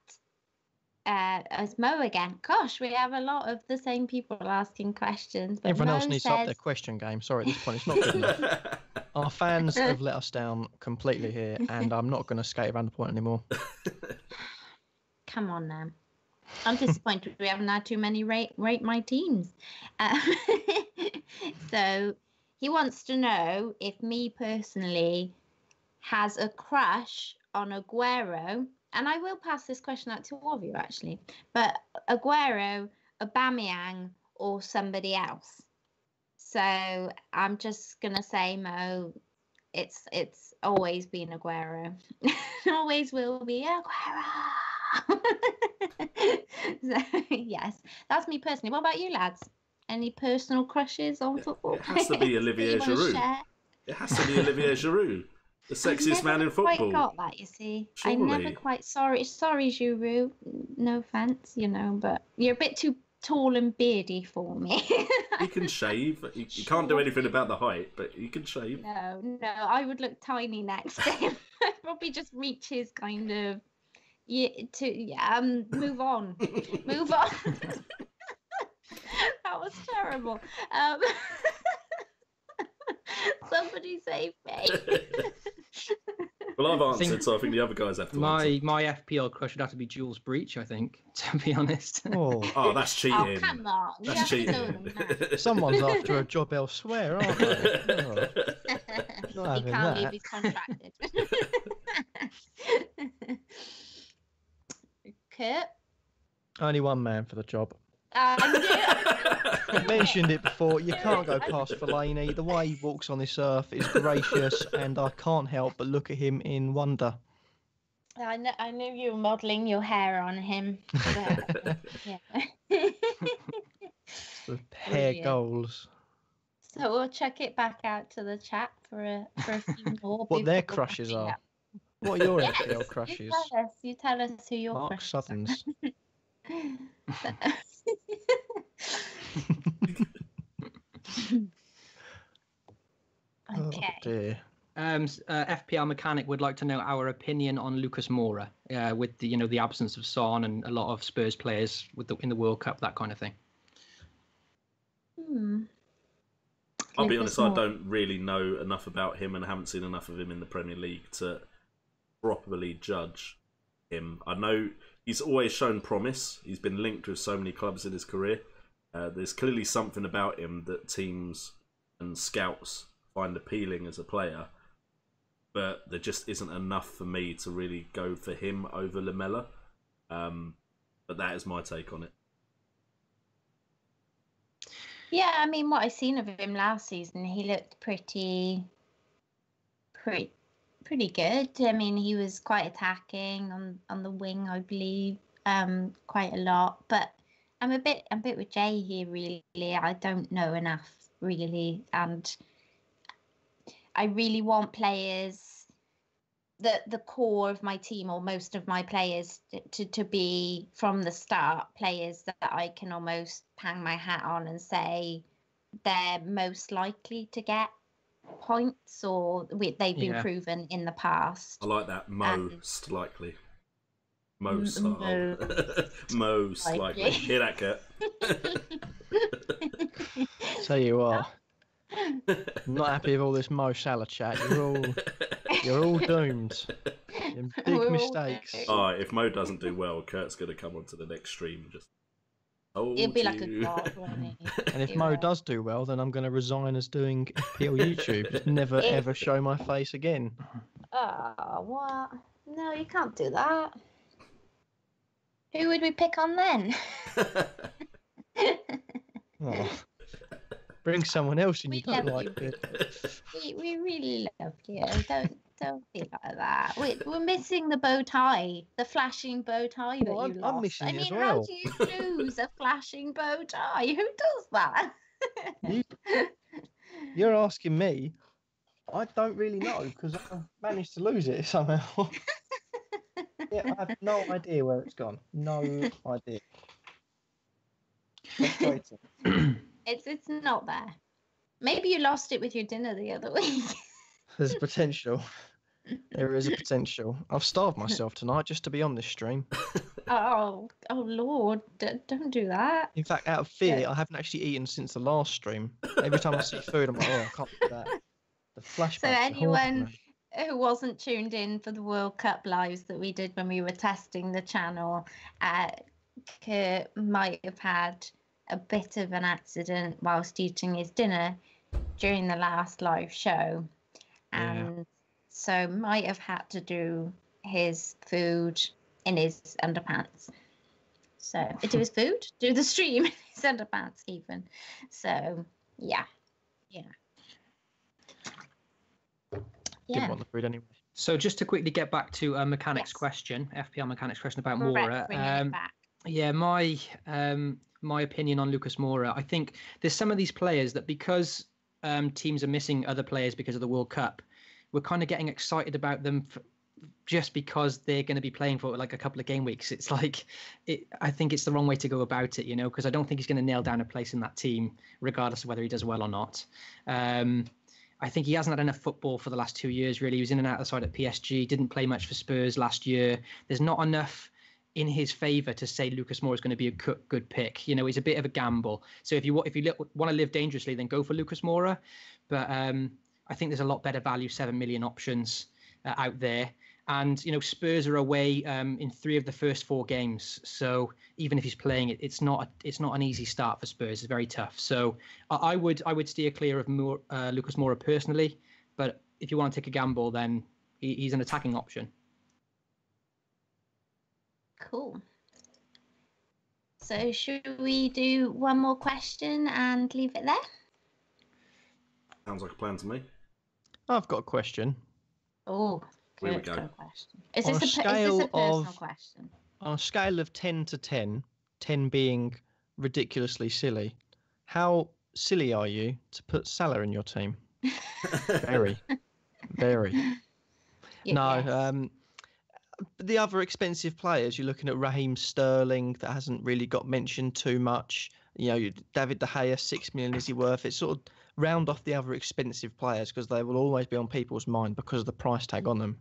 as Mo again. Gosh, we have a lot of the same people asking questions. But
Everyone
Mo
else needs to up
says...
their question game. Sorry, at this point, it's not good enough. Our fans have let us down completely here, and I'm not going to skate around the point anymore.
Come on now. I'm disappointed we haven't had too many rate my teams. So he wants to know if me personally has a crush on Aguero, and I will pass this question out to all of you actually, but Aguero, Aubameyang, or somebody else. So I'm just gonna say, Mo, it's always been Aguero. Always will be Aguero. So, yes, that's me personally. What about you lads? Any personal crushes on football?
It has to be Olivier Giroud. It has to be Olivier Giroud, the sexiest man in football.
I never quite got that, you see.
Surely.
I never quite. Sorry, Giroud. No offense, but you're a bit too tall and beardy for me.
He can shave. He can't do anything about the height, but he can shave.
No, I would look tiny next to him. I'd probably just reach his kind of. Move on. Move on. That was terrible. Somebody save me.
Well, I've answered, so I think the other guys have to answer.
My FPL crush would have to be Jules Breach, I think, to be honest.
Oh,
that's cheating.
Oh, come on.
That's cheating.
Someone's after a job elsewhere, aren't they? Oh,
He can't leave, he's contracted. Kurt?
Only one man for the job.
I
I mentioned it before. You can't go past Fellaini. The way he walks on this earth is gracious, and I can't help but look at him in wonder.
I knew you were modelling your hair on him. But, yeah.
The hair goals.
So we'll check it back out to the chat for a few more.
What their crushes are. What are your FPL crushes?
You tell us who your
Mark
crushes
Sutton's.
Okay.
Oh dear.
FPL Mechanic would like to know our opinion on Lucas Moura, with the absence of Son and a lot of Spurs players in the World Cup, that kind of thing.
I'll be honest, I don't really know enough about him and haven't seen enough of him in the Premier League to properly judge him. I know he's always shown promise. He's been linked with so many clubs in his career. There's clearly something about him that teams and scouts find appealing as a player, but there just isn't enough for me to really go for him over Lamela. But that is my take on it.
Yeah, I mean, what I've seen of him last season, he looked pretty good. I mean, he was quite attacking on the wing, I believe, quite a lot. But I'm a bit with Jay here. Really, I don't know enough really, and I really want players, the core of my team or most of my players to be from the start players that I can almost hang my hat on and say they're most likely to get points, or they've been proven in the past.
I like that. Most likely. Most likely.
likely.
Hear that, Kurt?
Tell you what, I'm not happy with all this Mo Salah chat. You're all doomed. Big mistakes.
If Mo doesn't do well, Kurt's going to come onto the next stream and just.
It'll be like a god, won't he?
And if Mo does do well, then I'm going to resign as doing FPL YouTube. Just never ever show my face again.
Oh, what? No, you can't do that. Who would we pick on then?
Oh. Bring someone else and you don't
love
like it.
We really love you. Don't feel like that. We're missing the bow tie, the flashing bow tie that you lost.
I'm missing it as well.
How do you lose a flashing bow tie? Who does that?
You're asking me. I don't really know because I managed to lose it somehow. Yeah, I have no idea where it's gone. No idea.
It's not there. Maybe you lost it with your dinner the other week.
There's a potential. There is a potential. I've starved myself tonight just to be on this stream.
Oh Lord, don't do that.
In fact, out of fear, I haven't actually eaten since the last stream. Every time I see food, I'm like, I can't do that. The flashbacks.
So anyone who wasn't tuned in for the World Cup lives that we did when we were testing the channel, Kurt might have had a bit of an accident whilst eating his dinner during the last live show, and so might have had to do his food in his underpants. So do his food, do the stream in his underpants even. So yeah.
Didn't want the food anyway.
So just to quickly get back to a mechanics question, FPL mechanics question about Moura. Yeah, my opinion on Lucas Moura, I think there's some of these players that because teams are missing other players because of the World Cup, we're kind of getting excited about them just because they're going to be playing for like a couple of game weeks. It's like, I think it's the wrong way to go about it, because I don't think he's going to nail down a place in that team, regardless of whether he does well or not. I think he hasn't had enough football for the last 2 years, really. He was in and out of the side at PSG, didn't play much for Spurs last year. There's not enough in his favour to say Lucas Moura is going to be a good pick. He's a bit of a gamble. So if you want to live dangerously, then go for Lucas Moura. But I think there's a lot better value, 7 million options out there. And, Spurs are away in 3 of the first 4 games. So even if he's playing it, it's not an easy start for Spurs. It's very tough. So I would steer clear of Lucas Moura personally. But if you want to take a gamble, then he's an attacking option.
Cool. So should we do one more question and leave it there?
Sounds like a plan to me.
I've got a question.
Oh,
here we go.
Is this a personal question?
On a scale of 10 to 10, 10 being ridiculously silly, how silly are you to put Salah in your team? Very. No, the other expensive players, you're looking at Raheem Sterling, that hasn't really got mentioned too much. David De Gea, 6 million, is he worth it? Sort of round off the other expensive players because they will always be on people's mind because of the price tag on them.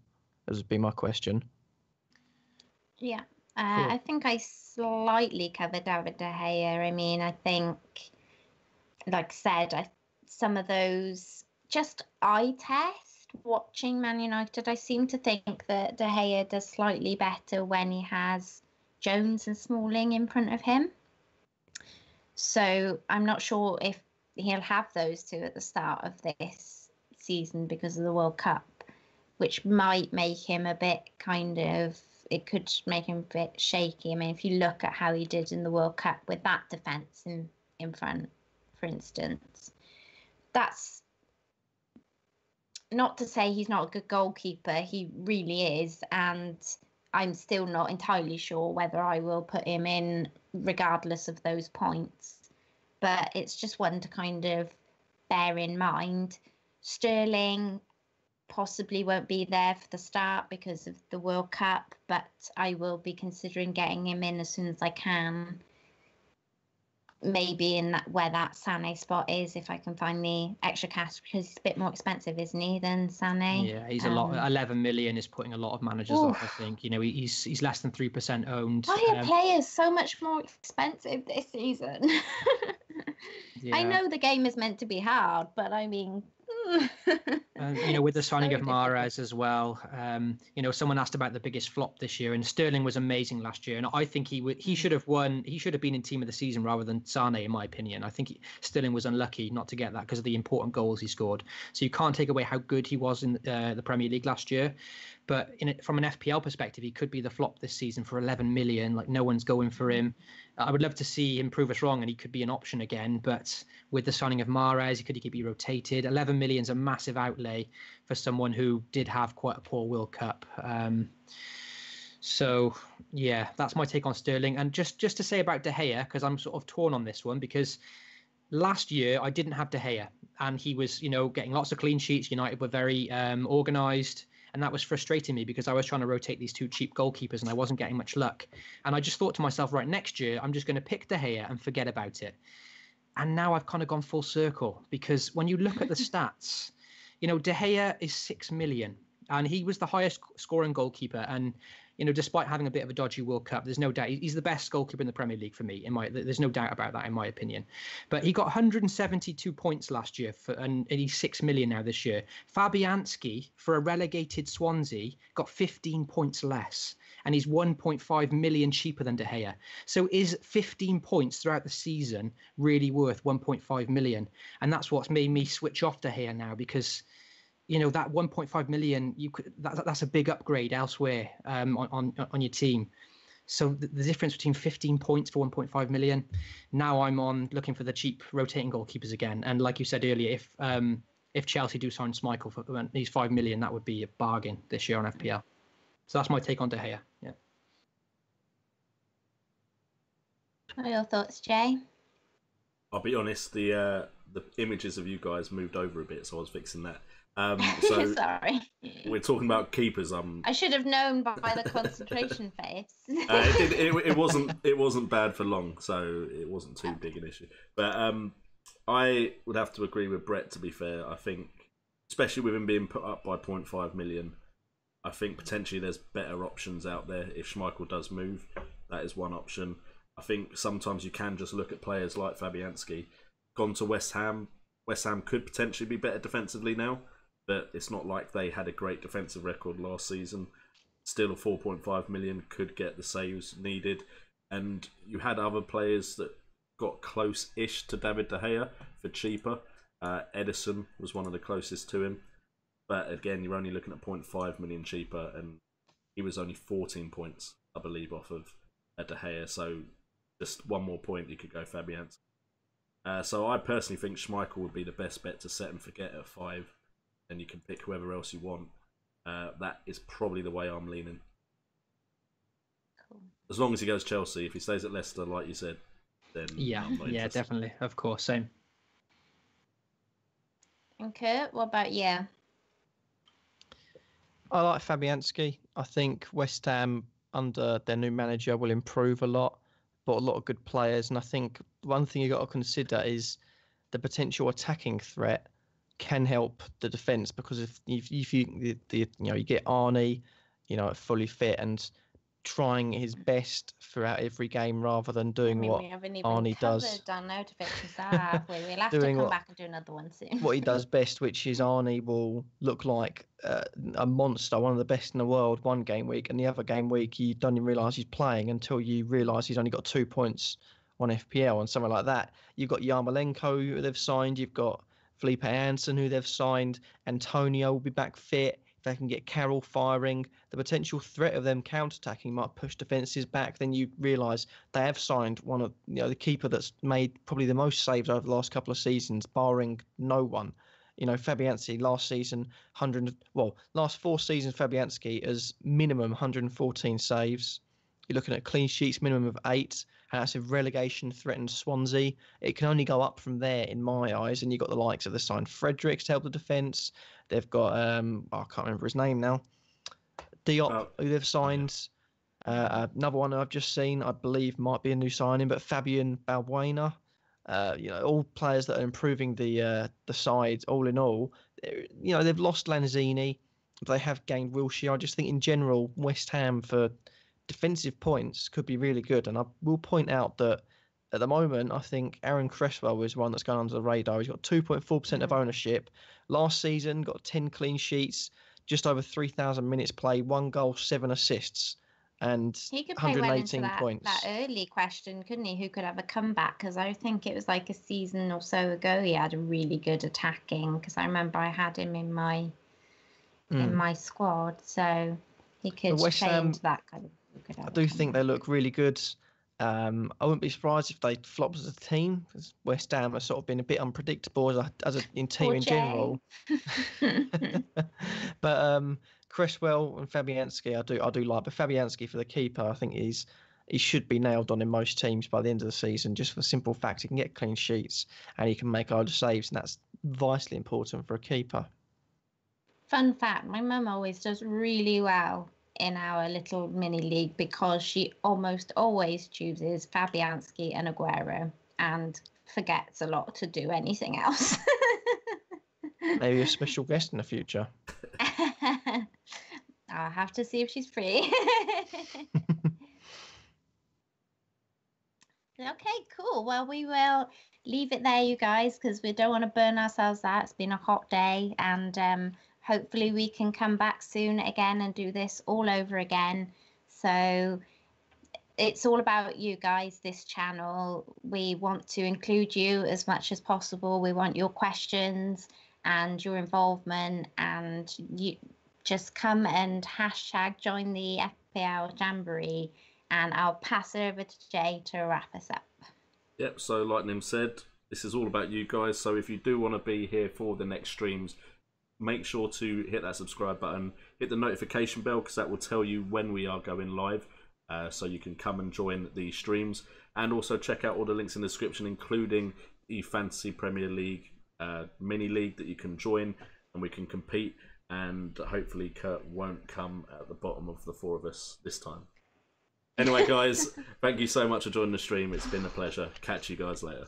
That would be my question.
Yeah, cool. I think I slightly covered David De Gea. I mean, I think, like I said, some of those just eye test watching Man United, I seem to think that De Gea does slightly better when he has Jones and Smalling in front of him. So I'm not sure if he'll have those two at the start of this season because of the World Cup, which might make him a bit it could make him a bit shaky. I mean, if you look at how he did in the World Cup with that defence in front, for instance, that's not to say he's not a good goalkeeper. He really is. And I'm still not entirely sure whether I will put him in regardless of those points. But it's just one to kind of bear in mind. Sterling possibly won't be there for the start because of the World Cup, but I will be considering getting him in as soon as I can. Maybe in that where that Sané spot is, if I can find the extra cash, because he's a bit more expensive, isn't he, than Sané?
Yeah, he's a lot. 11 million is putting a lot of managers off. I think he's less than 3% owned.
Why are players so much more expensive this season?
Yeah.
I know the game is meant to be hard, but I mean.
With the signing of Mahrez as well, someone asked about the biggest flop this year, and Sterling was amazing last year, and I think he should have won. He should have been in team of the season rather than Sané, in my opinion. I think Sterling was unlucky not to get that because of the important goals he scored. So you can't take away how good he was in the Premier League last year, but from an FPL perspective, he could be the flop this season for 11 million. Like, no one's going for him. I would love to see him prove us wrong, and he could be an option again. But with the signing of Mahrez, he could be rotated. 11 million is a massive outlay for someone who did have quite a poor World Cup. So yeah, that's my take on Sterling. And just to say about De Gea, because I'm sort of torn on this one, because last year I didn't have De Gea, and he was getting lots of clean sheets. United were very organised. And that was frustrating me because I was trying to rotate these two cheap goalkeepers and I wasn't getting much luck. And I just thought to myself, right, next year, I'm just going to pick De Gea and forget about it. And now I've kind of gone full circle, because when you look at the stats, De Gea is 6 million and he was the highest scoring goalkeeper. And, despite having a bit of a dodgy World Cup, there's no doubt he's the best goalkeeper in the Premier League for me. There's no doubt about that, in my opinion. But he got 172 points last year, and he's 6 million now this year. Fabianski, for a relegated Swansea, got 15 points less, and he's 1.5 million cheaper than De Gea. So is 15 points throughout the season really worth 1.5 million? And that's what's made me switch off De Gea now, because that 1.5 million, that's a big upgrade elsewhere on your team. So the difference between 15 points for 1.5 million, now I'm on looking for the cheap rotating goalkeepers again. And like you said earlier, if Chelsea do sign Schmeichel for these 5 million, that would be a bargain this year on FPL. So that's my take on De Gea. Yeah.
What are your thoughts, Jay?
I'll be honest, the images of you guys moved over a bit, so I was fixing that. So
sorry,
we're talking about keepers.
I should have known by the concentration face.
It wasn't bad for long, so it wasn't too big an issue. But I would have to agree with Brett. To be fair, I think, especially with him being put up by 0.5 million, I think potentially there's better options out there. If Schmeichel does move, that is one option. I think sometimes you can just look at players like Fabianski, gone to West Ham. West Ham could potentially be better defensively now, but it's not like they had a great defensive record last season. Still, a 4.5 million could get the saves needed. And you had other players that got close-ish to David De Gea for cheaper. Edison was one of the closest to him. But again, you're only looking at 0.5 million cheaper, and he was only 14 points, I believe, off of De Gea. So just one more point, you could go Fabianski. So I personally think Schmeichel would be the best bet to set and forget at 5. And you can pick whoever else you want. That is probably the way I'm leaning.
Cool.
As long as he goes Chelsea. If he stays at Leicester, like you said, then
Yeah, definitely. Of course, same.
And Kurt, what about you?
I like Fabianski. I think West Ham under their new manager will improve a lot. Bought a lot of good players, and I think one thing you got to consider is the potential attacking threat can help the defence, because if you get Arnie, fully fit and trying his best throughout every game rather than doing what
we haven't even
Arnie does.
Done out of it, have we? We'll have to come back and do another one soon.
What he does best, which is Arnie will look like a monster, one of the best in the world one game week, and the other game week you don't even realise he's playing until you realise he's only got 2 points on FPL and something like that. You've got Yarmolenko who they've signed, you've got Felipe Anderson who they've signed, Antonio will be back fit. If they can get Carroll firing, the potential threat of them counter-attacking might push defences back. Then you realise they have signed one of the keeper that's made probably the most saves over the last couple of seasons, barring no one, You know, Fabianski last season, last 4 seasons, Fabianski as minimum 114 saves. You're looking at clean sheets, minimum of 8. And that's if relegation threatens Swansea. It can only go up from there in my eyes. And you've got the likes of the signed Fredericks to help the defence. They've got, I can't remember his name now. Diop, who they've signed. Another one I've just seen, I believe, might be a new signing, but Fabian Balbuena. You know, all players that are improving the side. All in all, you know, they've lost Lanzini, but they have gained Wilshere. I just think in general, West Ham for defensive points could be really good. And I will point out that at the moment, I think Aaron Cresswell is one that's going under the radar. He's got 2.4% of ownership. Last season, got 10 clean sheets, just over 3,000 minutes played, 1 goal, 7 assists. And
he could play well into
118 points.
That early question, couldn't he? Who could have a comeback? Because I think it was like a season or so ago he had a really good attacking. Because I remember I had him in my squad, so he could play into that kind of.
I do think they look really good. I wouldn't be surprised if they flop as a team, because West Ham has sort of been a bit unpredictable as a team in general. But Cresswell and Fabianski, I do like. But Fabianski for the keeper, I think he should be nailed on in most teams by the end of the season, just for the simple fact he can get clean sheets and he can make loads of saves, and that's vitally important for a keeper.
Fun fact: my mum always does really well in our little mini league because she almost always chooses Fabianski and Aguero and forgets a lot to do anything else.
Maybe a special guest in the future.
I'll have to see if she's free. Okay, cool. Well, we will leave it there, you guys, because we don't want to burn ourselves out. It's been a hot day, and hopefully we can come back soon again and do this all over again. So it's all about you guys, this channel. We want to include you as much as possible. We want your questions and your involvement, and you just come and hashtag join the FPL Jamboree, and I'll pass it over to Jay to wrap us up.
Yep, so like Nim said, this is all about you guys. So if you do want to be here for the next streams, make sure to hit that subscribe button, hit the notification bell, because that will tell you when we are going live, so you can come and join the streams. And also check out all the links in the description, including the Fantasy Premier League mini league that you can join, and we can compete. And hopefully Kurt won't come at the bottom of the 4 of us this time. Anyway, guys, thank you so much for joining the stream. It's been a pleasure. Catch you guys later.